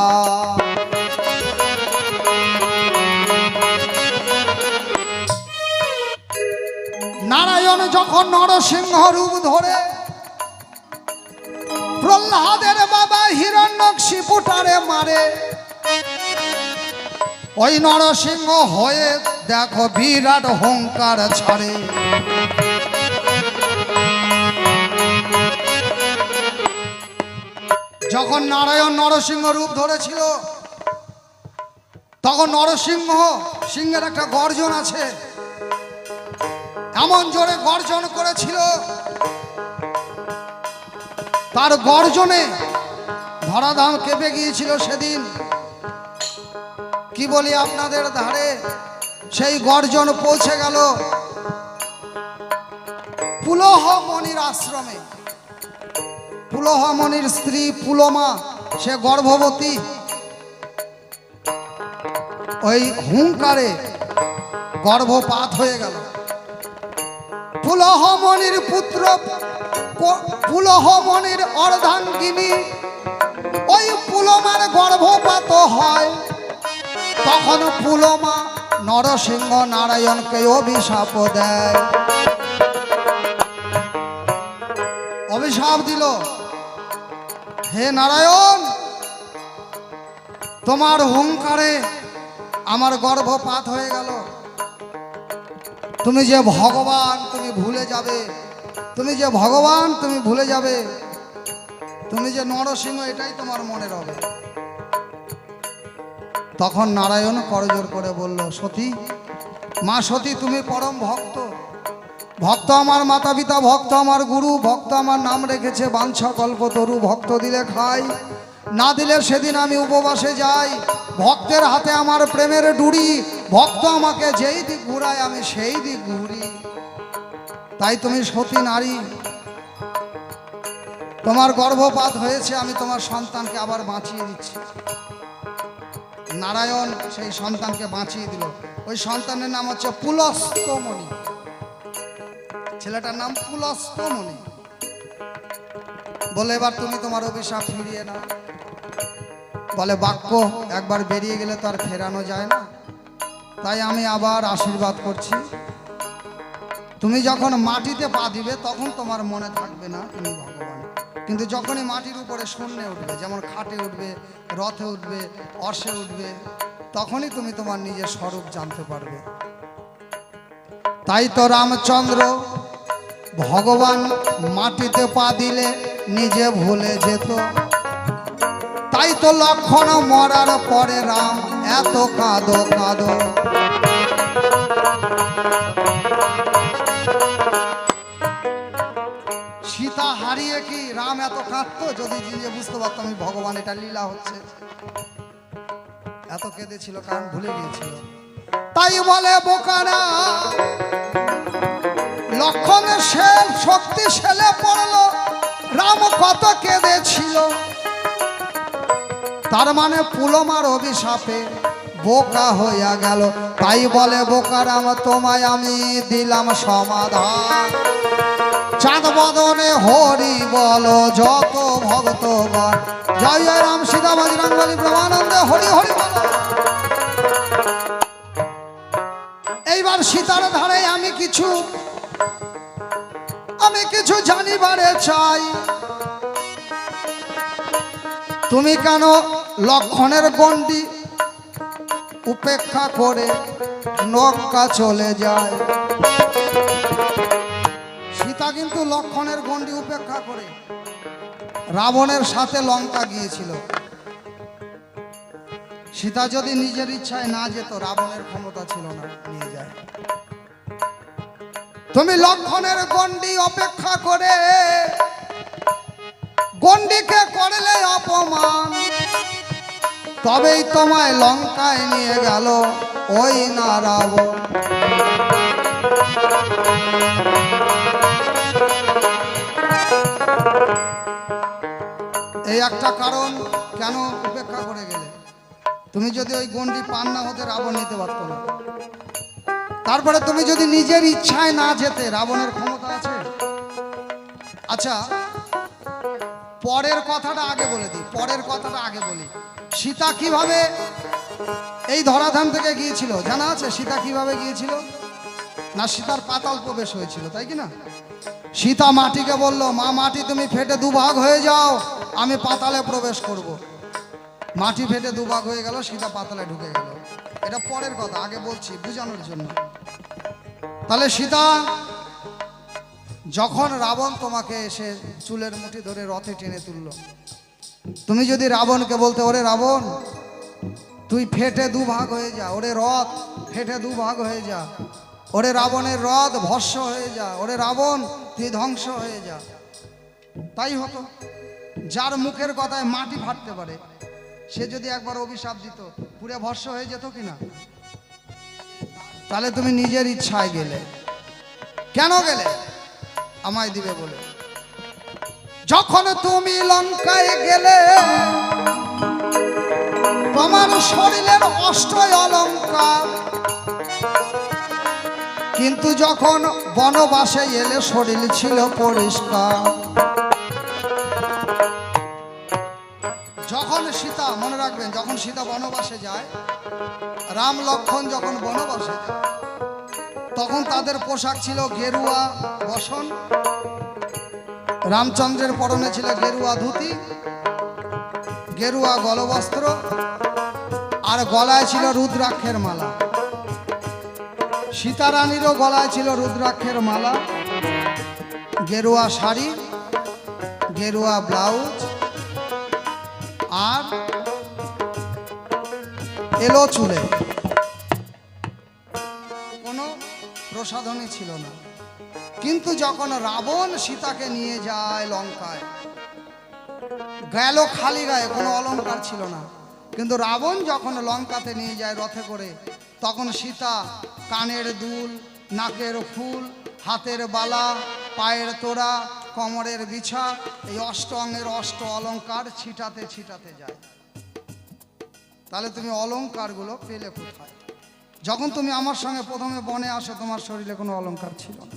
নারায়ণ যখন নরসিংহ রূপ ধরে প্রহ্লাদের বাবা হিরণ্যকশিপুটারে মারে, ওই নরসিংহ হয়ে দেখো বিরাট হুঙ্কার ছাড়ে। যখন নারায়ণ নরসিংহ রূপ ধরেছিল, তখন সিংহের একটা গর্জন আছে, এমন জোরে গর্জন করেছিল, তার গর্জনে ধরাধাম কেঁপে গিয়েছিল সেদিন। কি বলি আপনাদের ধারে, সেই গর্জন পৌঁছে গেল পুলহ মনির আশ্রমে। পুলহ মনির স্ত্রী পুলমা, সে গর্ভবতী। ওই হুঙ্কারে গর্ভপাত হয়ে গেল। পুলহ মনির পুত্র, পুলহ মনির অর্ধাঙ্গিনী ওই পুলমার গর্ভপাত হয়। তখন পুলমা নরসিংহ নারায়ণকে অভিশাপ দেয়। অভিশাপ দিল, হে নারায়ণ, তোমার হুঙ্কারে আমার গর্ভপাত হয়ে গেল। তুমি যে ভগবান, তুমি ভুলে যাবে। তুমি যে ভগবান, তুমি ভুলে যাবে। তুমি যে নরসিংহ, এটাই তোমার মনে রবে। তখন নারায়ণ করজোড় করে বলল, সতী, মা সতী, তুমি পরম ভক্ত। ভক্ত আমার মাতা পিতা, ভক্ত আমার গুরু, ভক্ত আমার নাম রেখেছে বাঞ্ছা কল্পতরু, ভক্ত দিলে খাই। না দিলে সেদিন আমি উপবাসে যাই। ভক্তের হাতে আমার প্রেমের ডুরি, ভক্ত আমাকে যেই দিক ঘুরায় আমি সেই দিক ঘুরি। তাই তুমি সতী নারী, তোমার গর্ভপাত হয়েছে, আমি তোমার সন্তানকে আবার বাঁচিয়ে দিচ্ছি। নারায়ণ সেই সন্তানকে বাঁচিয়ে দিল। ওই সন্তানের নাম হচ্ছে পুলস্তমণি, ছেলেটার নাম পুলস্তমণি। বলে এবার তুমি তোমার অভিশাপ ফিরিয়ে নাও। বলে বাক্য একবার বেরিয়ে গেলে তো আর ফেরানো যায় না, তাই আমি আবার আশীর্বাদ করছি। তুমি যখন মাটিতে পা দিবে তখন তোমার মনে থাকবে না তুমি ভগবান, কিন্তু যখনই মাটির উপরে শূন্যে উঠবে, যেমন খাটে উঠবে, রথে উঠবে, অশ্বে উঠবে, তখনই তুমি তোমার নিজের স্বরূপ জানতে পারবে। তাই তো রামচন্দ্র ভগবান মাটিতে পা দিলে নিজে ভুলে যেত। তাই তো লক্ষণ মরার পরে রাম এত কাঁদো কাঁদো। সীতা হারিয়ে কি রাম এত কাঁদতো? যদি নিজে বুঝতে পারতো আমি ভগবান, এটা লীলা হচ্ছে, এত কেঁদেছিল কারণ ভুলে গিয়েছিল। তাই বলে বোকারা লক্ষণের সে শক্তি ছেলে পড়লো, রাম কত কেঁদেছিল। তার মানে পুলমার অভিশাপে বোকা হইয়া গেল। তাই বলে বোকারাম তোমায় আমি দিলাম সমাধান। চাঁদ বদনে হরি বলো যত ভক্তগণ, জয় জয় রাম সীতা বজরং বলি ব্রহ্মানন্দে হরি হরি বলো। এইবার সীতার ধারে আমি কিছু জানিবারে চাই। তুমি কেন লক্ষণের গণ্ডি উপেক্ষা করে নৌকা চলে যায়? সীতা কিন্তু লক্ষণের গণ্ডি উপেক্ষা করে রাবণের সাথে লঙ্কা গিয়েছিল। সীতা যদি নিজের ইচ্ছায় না যেত, রাবণের ক্ষমতা ছিল না নিয়ে যায়। তুমি লক্ষণের গণ্ডি অপেক্ষা করে গণ্ডিকে করলে অপমান, তবেই তোমায় লঙ্কায় নিয়ে গেল ওই না রাবণ। এই একটা কারণ কেন উপেক্ষা করে গেলে। তুমি যদি ওই গণ্ডি পান না হতে রাবণ নিতে পারতো না। তারপরে তুমি যদি নিজের ইচ্ছায় না যেতে, রাবণের ক্ষমতা আছে। আচ্ছা, পরের কথাটা আগে বলে দিই, পরের কথাটা আগে বলি। সীতা কিভাবে এই ধরাধাম থেকে গিয়েছিল জানা আছে? সীতা কিভাবে গিয়েছিল? না, সীতার পাতাল প্রবেশ হয়েছিল, তাই কি না? সীতা মাটিকে বলল, মা মাটি তুমি ফেটে দুভাগ হয়ে যাও, আমি পাতালে প্রবেশ করব। মাটি ফেটে দুভাগ হয়ে গেল, সীতা পাতালে ঢুকে গেল। এটা পরের কথা, আগে বলছি বোঝানোর জন্য। তাহলে সীতা যখন রাবণ তোমাকে এসে চুলের মুঠি ধরে রথে টেনে তুললো, তুমি যদি রাবণকে বলতে, ওরে রাবণ তুই ফেটে দুভাগ হয়ে যা, ওরে রথ ফেটে দুভাগ হয়ে যা, ওরে রাবণের রথ ভস্ম হয়ে যা, ওরে রাবণ তুই ধ্বংস হয়ে যা, তাই হতো। যার মুখের কথায় মাটি ফাটতে পারে, সে যদি একবার অভিশাপ দিত, পুরে ভস্ম হয়ে যেত কিনা? তাহলে তুমি নিজের ইচ্ছায় গেলে। কেন গেলে? আমায় দিবে বলে। যখন তুমি লঙ্কায় গেলে তোমার শরীরের অষ্টয় অলঙ্কার, কিন্তু যখন বনবাসে এলে শরীর ছিল পরিষ্কার। যখন সীতা, মনে রাখবেন, যখন সীতা বনবাসে যায়, রাম লক্ষণ যখন বনবাসে যায়, তখন তাদের পোশাক ছিল গেরুয়া বসন, রামচন্দ্রের পরনে ছিল গেরুয়া ধুতি, গেরুয়া গলবস্ত্র, আর গলায় ছিল রুদ্রাক্ষের মালা। সীতারানীরও গলায় ছিল রুদ্রাক্ষের মালা, গেরুয়া শাড়ি, গেরুয়া ব্লাউজ, আর এলো চুলে। কোনো প্রসাধনী ছিল না। কিন্তু যখন রাবণ সীতাকে নিয়ে যায় লঙ্কায়, গেল খালি গায়ে, কোনো অলংকার ছিল না। কিন্তু রাবণ যখন লঙ্কাতে নিয়ে যায় রথে করে, তখন সীতা কানের দুল, নাকের ফুল, হাতের বালা, পায়ের তোড়া, কোমরের বিছা, এই অষ্ট অঙ্গের অষ্ট অলংকার ছিটাতে ছিটাতে যায়। তাহলে তুমি অলংকারগুলো পেলে কোথায়? যখন তুমি আমার সঙ্গে প্রথমে বনে আসো, তোমার শরীরে কোনো অলংকার ছিল না।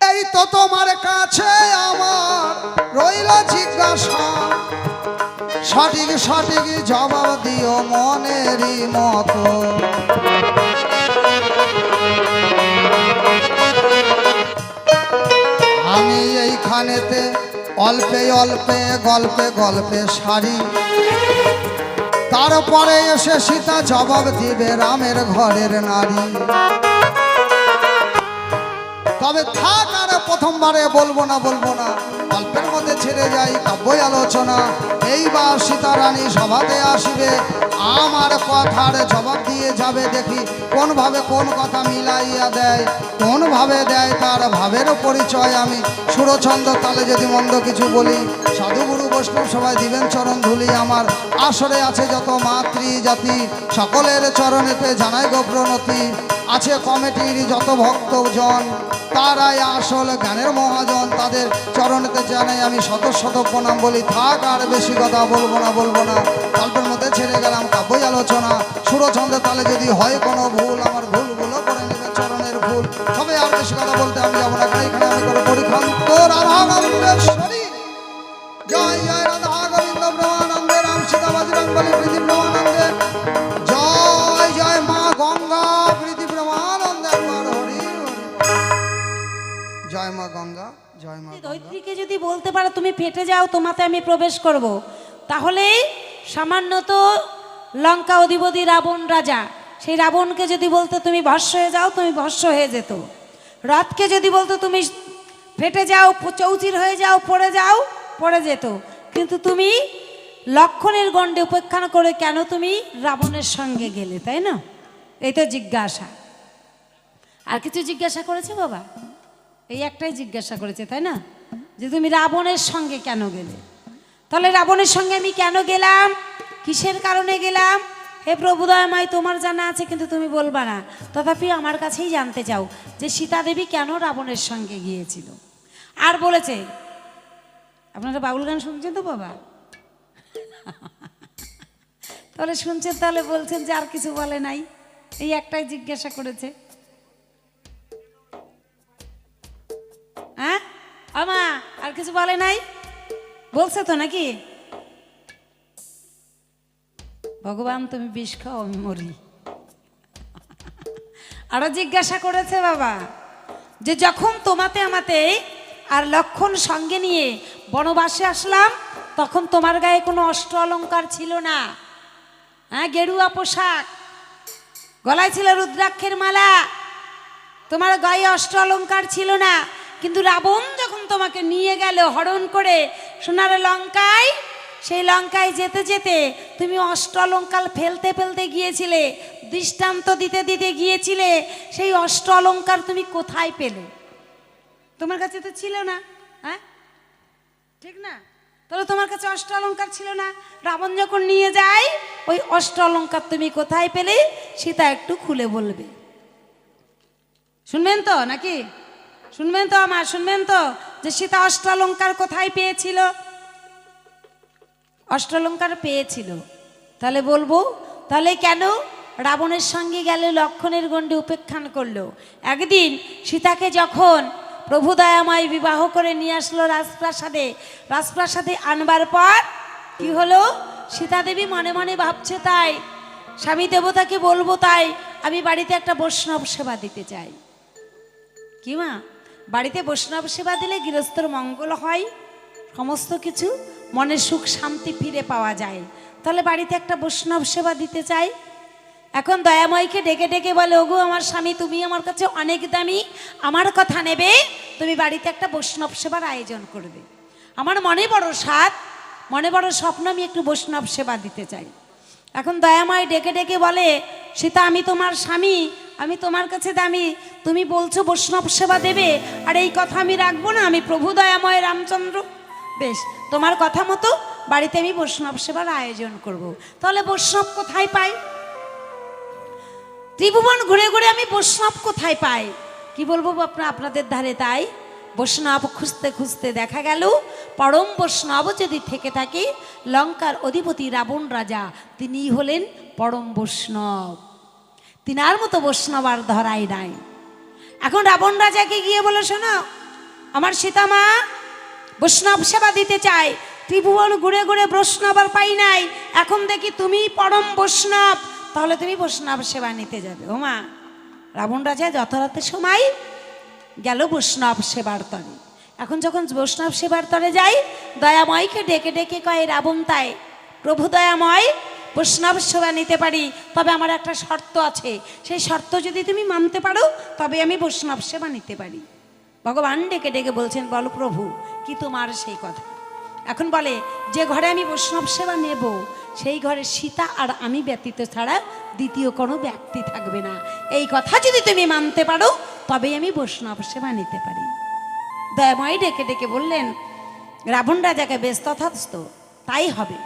এই তো তোমার কাছে আমার রইল জিজ্ঞাসা, সঠিক সঠিক জবাব দিও মনেরই মতো। আমি এইখানেতে অল্পে অল্পে গল্পে গল্পে সারি, তারপরে এসে সীতা জবাব দিবে রামের ঘরের নারী। তবে থাক, আর প্রথমবারে বলবো না গল্পের মধ্যে ছেড়ে যাই কাব্য আলোচনা। এইবার সীতা রানী সভাতে আসিবে, আমার কথার জবাব দিয়ে যাবে। দেখি কোন ভাবে কোন কথা মিলাইয়া দেয়, কোন ভাবে দেয় তার ভাবের পরিচয়। আমি সুরছন্দ তালে যদি মন্দ কিছু বলি, সাধুগুরু বৈষ্ণব সবাই দিবেন চরণ ধুলি। আমার আসরে আছে যত মাতৃ জাতি, সকলের চরণেতে জানাই গো প্রণতি। আছে কমিটির যত ভক্তজন, তারাই আসল জ্ঞানের মহাজন, তাদের চরণেতে জানাই আমি শত শত প্রণাম বলি। থাক, আর বেশি কথা বলবো না গল্পের মধ্যে ছেড়ে গেলাম কাব্যই আলোচনা। সুরছন্দের তালে যদি হয় কোনো ভুল, আমার ভুলগুলো করে নেবে চরণের ভুল। তবে আর বেশি কথা বলতে আমি যাবো না, এখানে আমি করো পরিখান্ত। রাধা গোবিন্দেশ্বরী জয় জয়, রাধা গোবিন্দ ব্রহ্মানন্দে, রাম সীতা বজরং বলি প্রীতি ব্রহ্মানন্দে। জয় জয় মা গঙ্গা প্রীতি ব্রহ্মানন্দে। হরি জয় মা গঙ্গা, জয় মা গঙ্গা। ধৈত্রীকে যদি বলতে পারো তুমি ফেটে যাও, তোমাতে আমি প্রবেশ করব, তাহলেই সামান্য তো লঙ্কা অধিপতি রাবণ রাজা, সেই রাবণকে যদি বলতে তুমি ভস্ম হয়ে যাও, তুমি ভস্ম হয়ে যেত। রথকে যদি বলতো তুমি ফেটে যাও, চৌচির হয়ে যাও, পড়ে যেত। কিন্তু তুমি লক্ষণের গণ্ডে উপেক্ষা করে কেন তুমি রাবণের সঙ্গে গেলে, তাই না? এই তো জিজ্ঞাসা। আর কিছু জিজ্ঞাসা করেছে বাবা? এই একটাই জিজ্ঞাসা করেছে, তাই না? যে তুমি রাবণের সঙ্গে কেন গেলে। তাহলে রাবণের সঙ্গে আমি কেন গেলাম, কিসের কারণে গেলাম? হে প্রভুদয়ময়, তোমার জানা আছে কিন্তু তুমি বলবা না, তথাপি আমার কাছেই জানতে চাও যে সীতা দেবী কেন রাবণের সঙ্গে গিয়েছিল। আর বলেছে, আপনারা বাউল গান শুনছেন তো বাবা? তাহলে শুনছেন, তাহলে বলছেন যে আর কিছু বলে নাই, এই একটাই জিজ্ঞাসা করেছে। হ্যাঁ আমা, আর কিছু বলে নাই বলছে তো নাকি? ভগবান তুমি বিষ খাও, আমি মরি। আরো জিজ্ঞাসা করেছে বাবা, যে যখন তোমাতে আমাতে আর লক্ষণ সঙ্গে নিয়ে বনবাসে আসলাম, তখন তোমার গায়ে কোনো অষ্ট অলঙ্কার ছিল না। হ্যাঁ, গেরুয়া পোশাক, গলায় ছিল রুদ্রাক্ষের মালা, তোমার গায়ে অষ্ট অলঙ্কার ছিল না। কিন্তু রাবণ যখন তোমাকে নিয়ে গেল হরণ করে সোনার লঙ্কায়, সেই লঙ্কায় যেতে যেতে তুমি অষ্ট অলঙ্কার ফেলতে ফেলতে গিয়েছিলে, দৃষ্টান্ত দিতে দিতে গিয়েছিলে। সেই অষ্ট অলঙ্কার তুমি কোথায় পেলে? তোমার কাছে তো ছিল না। হ্যাঁ, ঠিক না? তাহলে তোমার কাছে অষ্ট অলঙ্কার ছিল না। রাবণ যখন নিয়ে যায়, ওই অষ্ট অলঙ্কার তুমি কোথায় পেলে? সীতা একটু খুলে বলবে। শুনবেন তো নাকি? শুনবেন তো আমার, শুনবেন তো যে সীতা অষ্টালঙ্কার কোথায় পেয়েছিল? অষ্টালঙ্কার পেয়েছিল। তাহলে বলবো, তাহলে কেন রাবণের সঙ্গে গেল, লক্ষণের গণ্ডে উপেক্ষা করলো? একদিন সীতাকে যখন প্রভু দয়াময় বিবাহ করে নিয়ে আসলো রাজপ্রাসাদে, রাজপ্রাসাদে আনবার পর কি হলো? সীতা দেবী মনে মনে ভাবছে, তাই স্বামী দেবতাকে বলবো, তাই আমি বাড়িতে একটা বৈষ্ণব সেবা দিতে চাই। কি মা, বাড়িতে বৈষ্ণব সেবা দিলে গৃহস্থর মঙ্গল হয়, সমস্ত কিছু মনের সুখ শান্তি ফিরে পাওয়া যায়। তাহলে বাড়িতে একটা বৈষ্ণব সেবা দিতে চাই। এখন দয়াময়কে ডেকে ডেকে বলে, ওগো আমার স্বামী, তুমি আমার কাছে অনেক দামি, আমার কথা নেবে, তুমি বাড়িতে একটা বৈষ্ণব সেবার আয়োজন করবে। আমার মনে বড় সাধ, মনে বড় স্বপ্ন, আমি একটু বৈষ্ণব সেবা দিতে চাই। এখন দয়াময় ডেকে ডেকে বলে, সীতা, আমি তোমার স্বামী, আমি তোমার কাছে দামি, তুমি বলছো বৈষ্ণব সেবা দেবে, আর এই কথা আমি রাখবো না? আমি প্রভু দয়াময় রামচন্দ্র, বেশ, তোমার কথা মতো বাড়িতে আমি বৈষ্ণব সেবার আয়োজন করব। তাহলে বৈষ্ণব কোথায় পাই? ত্রিভুবন ঘুরে ঘুরে আমি বৈষ্ণব কোথায় পাই? কি বলবো আপনাদের ধারে? তাই বৈষ্ণব খুঁজতে খুঁজতে দেখা গেল পরম বৈষ্ণব যদি থেকে থাকে, লঙ্কার অধিপতি রাবণ রাজা তিনি হলেন পরম বৈষ্ণব। তিনার মতো বৈষ্ণব আর ধরাই নাই। এখন রাবণ রাজাকে গিয়ে বলে, শোনো, আমার সীতামা বৈষ্ণব সেবা দিতে চায়, ত্রিভুবন ঘুরে ঘুরে বৈষ্ণব আর পাই নাই, এখন দেখি তুমি পরম বৈষ্ণব, তাহলে তুমি বৈষ্ণব সেবা নিতে যাবে। ও মা, রাবণ রাজা যথারথের সময় গেল বৈষ্ণব সেবার তরে। এখন যখন বৈষ্ণব সেবার তরে যাই, দয়াময়কে ডেকে ডেকে কয়, রাবণ তাই প্রভু দয়াময়, বৈষ্ণব সেবা নিতে পারি, তবে আমার একটা শর্ত আছে, সেই শর্ত যদি তুমি মানতে পারো তবে আমি বৈষ্ণব সেবা নিতে পারি। ভগবান ডেকে ডেকে বলছেন, বলো প্রভু কি তোমার সেই কথা? এখন বলে, যে ঘরে আমি বৈষ্ণব সেবা নেব সেই ঘরে সীতা আর আমি ব্যতীত ছাড়া দ্বিতীয় কোনো ব্যক্তি থাকবে না। এই কথা যদি তুমি মানতে পারো তবেই আমি বৈষ্ণব সেবা নিতে পারি। দয়াময় ডেকে ডেকে বললেন, রাবণ রাজাকে বেশ তথাস্থ, তাই হবে,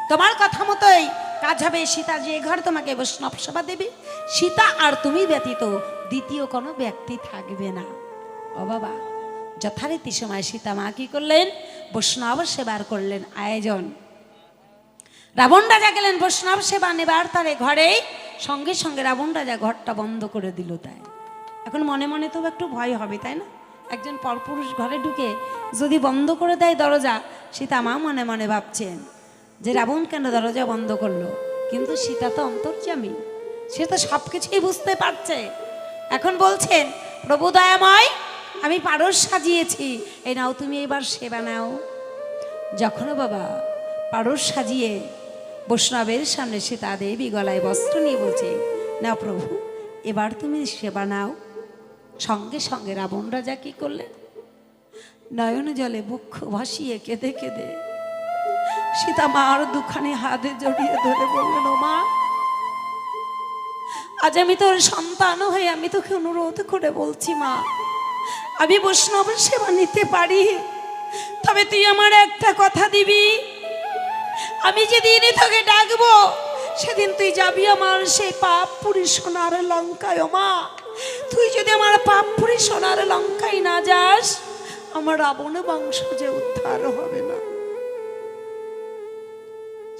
তোমার কথা মতোই কাজ হবে। সীতা যে ঘর তোমাকে বৈষ্ণব সেবা দেবে, সীতা আর তুমি ব্যতীত দ্বিতীয় কোনো ব্যক্তি থাকবে না। ও বাবা, যথারীতি সময় সীতা মা কি করলেন? বৈষ্ণব সেবার করলেন আয়োজন। রাবণ রাজা গেলেন বৈষ্ণব সেবা নেবার তারে ঘরে, সঙ্গে সঙ্গে রাবণ রাজা ঘরটা বন্ধ করে দিল। তাই এখন মনে মনে তো একটু ভয় হবে, তাই না? একজন পরপুরুষ ঘরে ঢুকে যদি বন্ধ করে দেয় দরজা, সীতা মা মনে মনে ভাবছেন যে রাবণ কেন দরজা বন্ধ করলো, কিন্তু সীতা তো অন্তর্যামী, সে তো সব কিছুই বুঝতে পারছে। এখন বলছেন, প্রভু দয়াময়, আমি পারস সাজিয়েছি, এই নাও তুমি এবার সেবা নাও। যখন বাবা পারস সাজিয়ে বৈষ্ণবের সামনে সীতা দেবী গলায় বস্ত্র নিয়ে বলছে, না প্রভু এবার তুমি সেবা নাও। সঙ্গে সঙ্গে রাবণ রাজা কি করলেন? নয়ন জলে বক্ষ ভাসিয়ে কেঁদে কেঁদে সীতা মার দুখানে হাতে জড়িয়ে ধরে বললেন, ও মা, আজ আমি তোর সন্তান হয়ে আমি তোকে অনুরোধ করে বলছি, মা আমি বৈষ্ণবের সেবা নিতে পারি, তবে তুই আমার একটা কথা দিবি, আমি যেদিন তোকে ডাকবো সেদিন তুই যাবি আমার সেই পাপ পুরী সোনার লঙ্কায়। ও মা, তুই যদি আমার পাপ পুরী সোনার লঙ্কায় না যাস, আমার রাবণ বংশ যে উদ্ধার হবে না।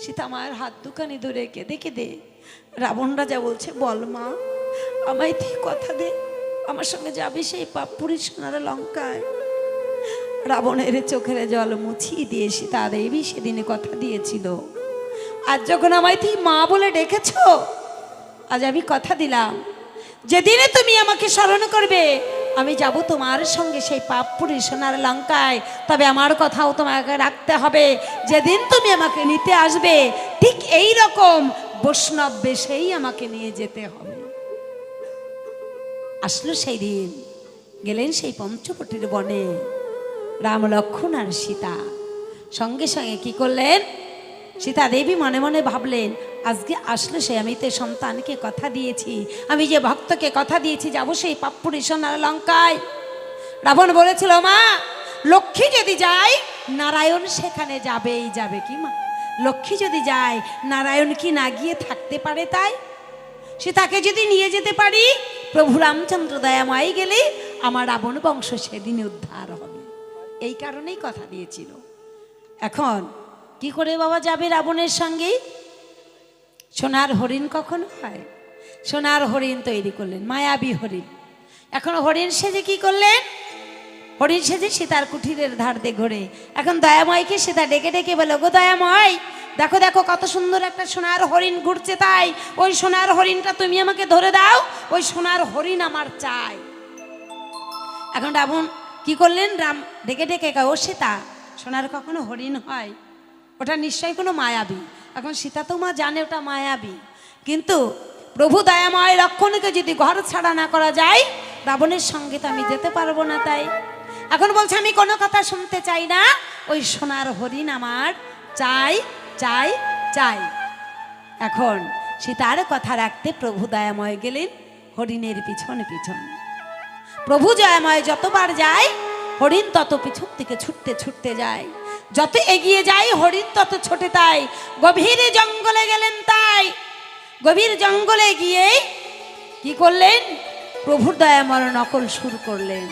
সীতা মায়ের হাত দুখানি ধরে কেঁদে কেঁদে রাবণ রাজা বলছে, বল মা, আমায় তুই কথা দে, আমার সঙ্গে যাবি সেই পাপ পুরী সোনার লঙ্কায়। রাবণের চোখের জল মুছিয়ে দিয়ে সীতা দেবী সেদিনে কথা দিয়েছিল, আজ যখন আমায় তুই মা বলে ডেকেছ, আজ আমি কথা দিলাম, যেদিনে তুমি আমাকে স্মরণ করবে আমি যাব তোমার সঙ্গে সেই পাপপুরী সোনার লঙ্কায়, তবে আমার কথাও তোমাকে রাখতে হবে, যেদিন তুমি আমাকে নিতে আসবে ঠিক এই রকম বৈষ্ণব বেশেই আমাকে নিয়ে যেতে হবে। আসলো সেই দিন, গেলেন সেই পঞ্চবটির বনে রাম লক্ষ্মণ আর সীতা। সঙ্গে সঙ্গে কি করলেন? সীতা দেবী মনে মনে ভাবলেন, আজকে আসলে সে, আমি তো সন্তানকে কথা দিয়েছি, আমি যে ভক্তকে কথা দিয়েছি যাব সেই পাপ্পুরী সোনার লঙ্কায়। রাবণ বলেছিল, মা লক্ষ্মী যদি যায় নারায়ণ সেখানে যাবেই যাবে। কি মা, লক্ষ্মী যদি যায় নারায়ণ কি না গিয়ে থাকতে পারে? তাই সীতাকে যদি নিয়ে যেতে পারি, প্রভু রামচন্দ্র দয়াময় গেলে আমার রাবণ বংশ সেদিন উদ্ধার হবে, এই কারণেই কথা দিয়েছিল। এখন কি করে বাবা যাবে রাবণের সঙ্গে? সোনার হরিণ কখন হয়? সোনার হরিণ তৈরি করলেন, মায়াবী হরিণ। এখন হরিণ সেজে কি করলেন? হরিণ সেজে সীতার কুঠিরের ধার দিয়ে ঘোরে। এখন দয়াময়কে সীতা ডেকে ডেকে বলে, গো দয়াময়, দেখো দেখো কত সুন্দর একটা সোনার হরিণ ঘুরছে, তাই ওই সোনার হরিণটা তুমি আমাকে ধরে দাও, ওই সোনার হরিণ আমার চাই। এখন রাবণ কি করলেন? রাম ডেকে ডেকে কয়, ও সীতা, সোনার কখনো হরিণ হয়? ওটা নিশ্চয়ই কোনো মায়াবী। এখন সীতা তো মা জানে ওটা মায়াবী, কিন্তু প্রভু দয়াময় লক্ষ্মণকে যদি ঘর ছাড়া না করা যায়, রাবণের সঙ্গে তো আমি যেতে পারবো না। তাই এখন বলছে, আমি কোনো কথা শুনতে চাই না, ওই সোনার হরিণ আমার চাই চাই চাই। এখন সীতার কথা রাখতে প্রভু দয়াময় গেলেন হরিণের পিছন পিছন। প্রভু দয়াময় যতবার যায় হরিণ তত পিছন থেকে ছুটতে ছুটতে যায়। যত এগিয়ে যায় হরিণ তত ছোটে তাই। গভীর জঙ্গলে গেলেন তাই। গভীর জঙ্গলে গিয়ে কি করলেন? প্রভুর দয়াময় নকল শুরু করলেন।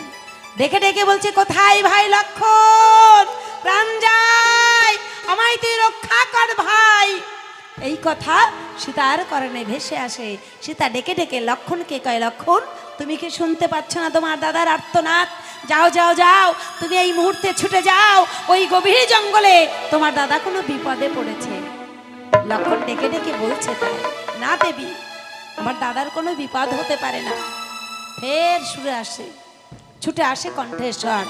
ডেকে ডেকে বলছে, কোথায় ভাই লক্ষণ? প্রাণ যায়, আমায় তুই রক্ষা কর ভাই। এই কথা সীতার করণে ভেসে আসে। সীতা ডেকে ডেকে লক্ষণকে কয়, লক্ষণ তুমি কি শুনতে পাচ্ছ না তোমার দাদার আর্তনাদ? যাও যাও যাও, তুমি এই মুহূর্তে ছুটে যাও ওই গভীর জঙ্গলে, তোমার দাদা কোনো বিপদে পড়েছে। লক্ষণ ডেকে ডেকে বলছে, তাই না দেবী, আমার দাদার কোনো বিপদ হতে পারে না। ফের সুরে আসে, ছুটে আসে কণ্ঠেশ্বর,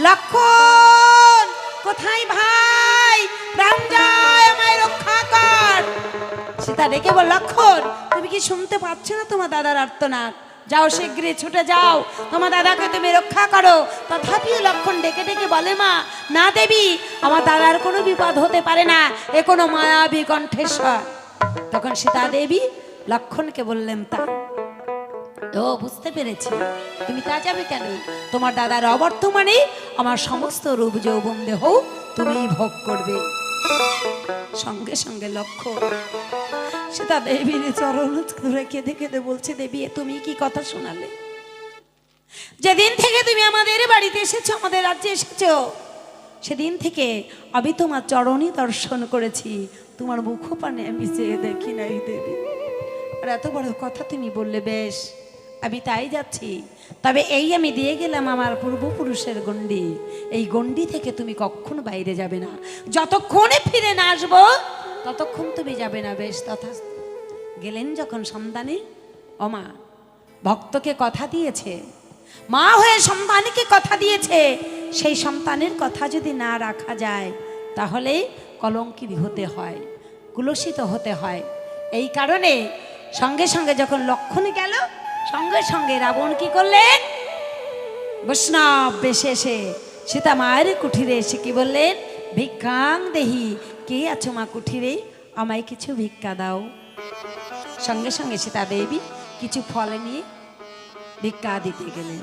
লক্ষণ কোথায় ভাই? প্রাণ যায়, আমায় রক্ষা কর। সীতা ডেকে বল, লক্ষণ তুমি কি শুনতে পাচ্ছ না তোমার দাদার আর্তনাদ? যাও শীঘ্রই ছুটে যাও, তোমার দাদাকে তুমি রক্ষা করো। তথাপিও লক্ষণ ডেকে ডেকে বলে, মা না দেবী, আমার দাদার কোনো বিপদ হতে পারে না, এ কোনো মায়াবী কণ্ঠেশ্বর। তখন সীতা দেবী লক্ষণকে বললেন, তা ও বুঝতে পেরেছি, তুমি তা যাবে কেন? তোমার দাদার অবর্তমানে আমার সমস্ত রূপ যৌবন দেহ তুমিই ভোগ করবে। সঙ্গে সঙ্গে লক্ষণ সীতা দেবীর চরণ ধরে কেঁদে কেঁদে বলছে, দেবী তুমি কি কথা শোনালে? যেদিন থেকে তুমি আমাদের বাড়িতে এসেছো, আমাদের রাজ্যে এসেছো, সেদিন থেকে আমি তোমার চরণই দর্শন করেছি, তোমার মুখপানে আমি চেয়ে দেখি নাই দেবী। আর এত বড় কথা তুমি বললে, বেশ আমি তাই যাচ্ছি। তবে এই আমি দিয়ে গেলাম আমার পূর্বপুরুষের গণ্ডি, এই গণ্ডি থেকে তুমি কখনো বাইরে যাবে না। যতক্ষণে ফিরে না আসবো ততক্ষণ তুমি যাবে না। বেশ তথা। গেলেন যখন সন্তানে, অমা ভক্তকে কথা দিয়েছে, মা হয়ে সন্তানকে কথা দিয়েছে, সেই সন্তানের কথা যদি না রাখা যায় তাহলে কলঙ্কিত হতে হয়, কুলসিত হতে হয়। এই কারণে সঙ্গে সঙ্গে যখন লক্ষণ গেল, সঙ্গে সঙ্গে রাবণ কি করলেন? বৈষ্ণব বেশে এসে সীতা মায়ের কুঠিরে এসে কি বললেন? ভিক্ষাং দেহি, কে আছো মা কুঠিরে, আমায় কিছু ভিক্ষা দাও। সঙ্গে সঙ্গে সীতা দেবী কিছু ফল নিয়ে ভিক্ষা দিতে গেলেন।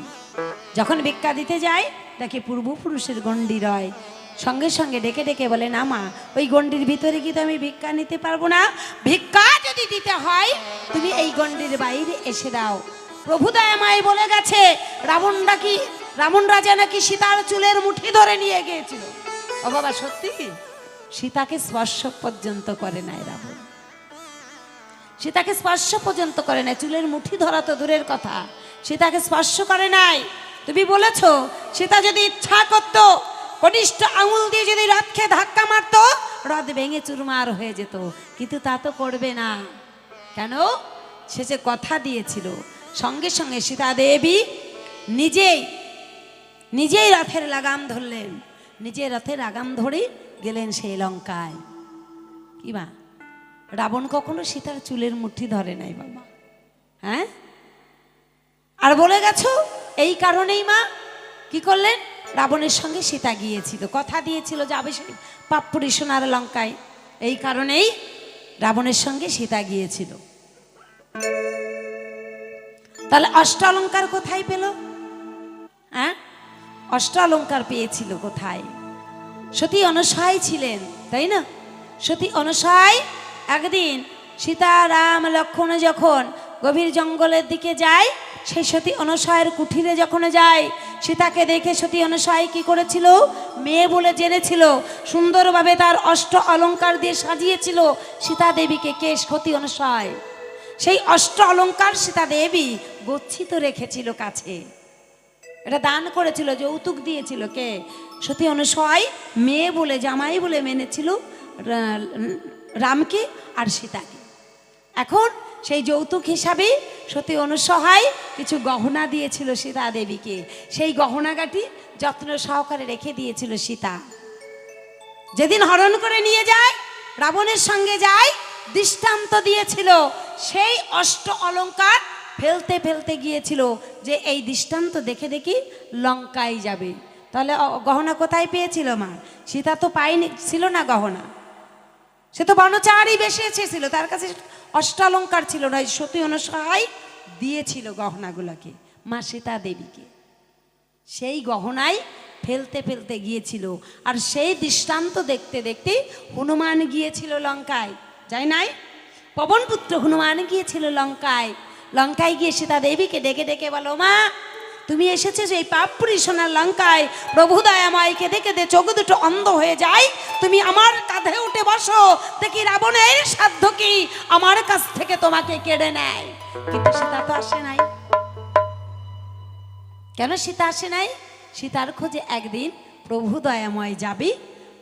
যখন ভিক্ষা দিতে যায় দেখে পূর্বপুরুষের গণ্ডি রয়। সঙ্গে সঙ্গে ডেকে ডেকে বলে, না মা, ওই গণ্ডির ভিতরে কি তো আমি ভিক্ষা নিতে পারবো না, ভিক্ষা যদি দিতে হয় তুমি এই গণ্ডির বাইরে এসে দাও। প্রভু দয়াময় বলে গেছে, রাবণ রাজা নাকি সীতার চুলের মুঠি ধরে নিয়ে গিয়েছিল। ও বাবা, সত্যি সীতাকে স্পর্শ পর্যন্ত করে নাই রাবণ, সীতাকে স্পর্শ পর্যন্ত করে নাই। চুলের মুঠি ধরা তো দূরের কথা, সীতাকে স্পর্শ করে নাই। তুমি বলেছ সীতা যদি ইচ্ছা করত কনিষ্ঠ আঙুল দিয়ে যদি রথকে ধাক্কা মারত, রথ ভেঙে চুরমার হয়ে যেত, কিন্তু তা তো করবে না। কেন? সে যে কথা দিয়েছিল। সঙ্গে সঙ্গে সীতা দেবী নিজেই রথের লাগাম ধরলেন, নিজে রথের লাগাম ধরে গেলেন সেই লঙ্কায়। কি মা, রাবণ কখনো সীতার চুলের মুঠি ধরে নাই বাবা, হ্যাঁ? আর বলে গেছো এই কারণেই মা কি করলেন? রাবণের সঙ্গে সীতা গিয়েছিল, কথা দিয়েছিল যাবে সেই পাপ্পুরি সোনার লঙ্কায়। এই কারণেই রাবণের সঙ্গে সীতা গিয়েছিল। তাহলে অষ্টালঙ্কার কোথায় পেল? হ্যাঁ, অষ্টালঙ্কার পেয়েছিল কোথায়? সতী অনুসূয়া ছিলেন, তাই না? সতী অনুসূয়া একদিন সীতা রাম লক্ষ্মণ যখন গভীর জঙ্গলের দিকে যায়, সেই সতী অনুসূয়ার কুঠিরে যখন যায়, সীতাকে দেখে সতী অনুসূয়া কি করেছিল? মেয়ে বলে জেনেছিল, সুন্দরভাবে তার অষ্ট অলঙ্কার দিয়ে সাজিয়েছিল সীতা দেবীকে। কে? সতী অনুসূয়া। সেই অষ্ট অলঙ্কার সীতা দেবী গচ্ছিত রেখেছিল কাছে, এটা দান করেছিল, যৌতুক দিয়েছিল। কে? সতী অনুসূয়া মেয়ে বলে, জামাই বলে মেনেছিল রামকে আর সীতাকে। এখন সেই যৌতুক হিসাবে সতী অনুসূয়া কিছু গহনা দিয়েছিল সীতা দেবীকে। সেই গহনাগাটি যত্ন সহকারে রেখে দিয়েছিল সীতা। যেদিন হরণ করে নিয়ে যায়, রাবণের সঙ্গে যায়, দৃষ্টান্ত দিয়েছিল সেই অষ্ট অলঙ্কার ফেলতে ফেলতে গিয়েছিল যে এই দৃষ্টান্ত দেখে দেখি লঙ্কায় যাবে। তাহলে গহনা কোথায় পেয়েছিল মা? সীতা তো পায়নি, ছিল না গহনা, সে তো বনচারী বেশে এসেছিল, তার কাছে অষ্টালঙ্কার ছিল না। সতী অনুসূয়া দিয়েছিল গহনাগুলোকে মা সীতা দেবীকে। সেই গহনায় ফেলতে ফেলতে গিয়েছিল। আর সেই দৃষ্টান্ত দেখতে দেখতে হনুমান গিয়েছিল লঙ্কায়, যাই নাই? পবনপুত্র হনুমান গিয়েছিল লঙ্কায়। লঙ্কায় গিয়ে সীতা দেবীকে ডেকে ডেকে বলো, মা তুমি এসেছো এই পাপপুরী সোনার লঙ্কায়, প্রভু দয়াময়কে দেখে দে চোখ দুটো অন্ধ হয়ে যায়, তুমি আমার কাঁধে উঠে বসো, দেখি রাবণের সাধ্য কি আমার কাছ থেকে তোমাকে কেড়ে নেয়। কিন্তু সীতা তো আসে নাই। কেন সীতা আসে নাই? সীতার খোঁজে একদিন প্রভু দয়াময় যাবি,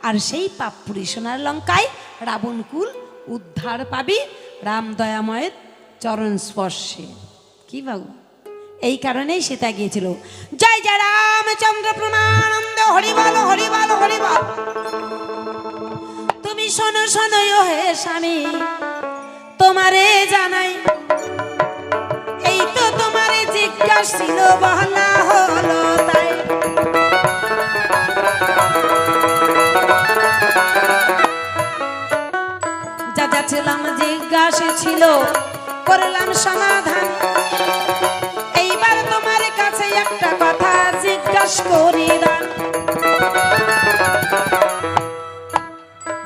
আর সেই পাপপুরী সোনার লঙ্কায় রাবণকুল উদ্ধার পাবি রাম দয়াময়ের চরণ স্পর্শে। কি বাবু, এই কারণেই সীতা গিয়েছিল। জয় জয় রামচন্দ্র প্রমানন্দ, হরিবল হরিবল হরিবল। তুমি শোনো শোনো হে স্বামী, তোমারে জানাই, এই তো তোমারে জিজ্ঞাসা ছিল বলা হলো তাই। যা যা ছিলাম জিজ্ঞাসা ছিল করলাম সমাধান, এইবার তোমার কাছে একটা কথা জিজ্ঞাসা করি দান।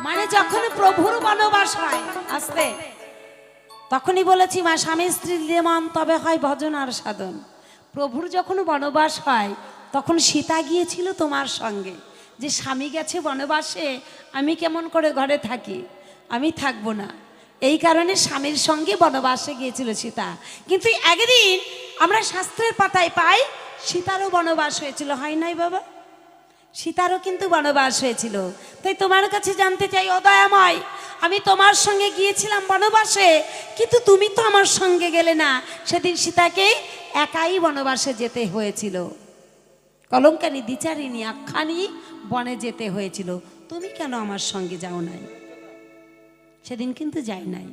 মানে যখন প্রভুর বনবাস হয় আসতে, তখনই বলেছি মা স্বামী স্ত্রীর লেমন তবে হয় ভজন আর সাধন। প্রভুর যখন বনবাস হয় তখন সীতা গিয়েছিল তোমার সঙ্গে, যে স্বামী গেছে বনবাসে, আমি কেমন করে ঘরে থাকি, আমি থাকবো না। এই কারণে স্বামীর সঙ্গে বনবাসে গিয়েছিল সীতা। কিন্তু একদিন আমরা শাস্ত্রের পাতায় পাই সীতারও বনবাস হয়েছিল, হয় নাই বাবা? সীতারও কিন্তু বনবাস হয়েছিল। তাই তোমার কাছে জানতে চাই ও দয়াময়, আমি তোমার সঙ্গে গিয়েছিলাম বনবাসে, কিন্তু তুমি তো আমার সঙ্গে গেলে না। সেদিন সীতাকে একাই বনবাসে যেতে হয়েছিল, কলঙ্কানি দ্বিচারিণী আখ্যানি বনে যেতে হয়েছিল। তুমি কেন আমার সঙ্গে যাও নাই? সেদিন কিন্তু যাই নাই।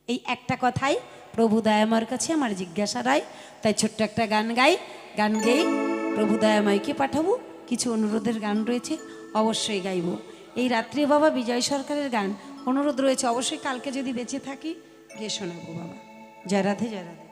এই একটা কথাই প্রভু দয়াময়ের কাছে আমার জিজ্ঞাসা রায়। তাই ছোট্ট একটা গান গাই, গান গেয়ে প্রভু দয়াময়কে পাঠাবো। কিছু অনুরোধের গান রয়েছে, অবশ্যই গাইব। এই রাত্রে বাবা বিজয় সরকারের গান অনুরোধ রয়েছে, অবশ্যই কালকে যদি বেঁচে থাকি গিয়ে শোনাবো বাবা। জয় রাধে জয় রাধে।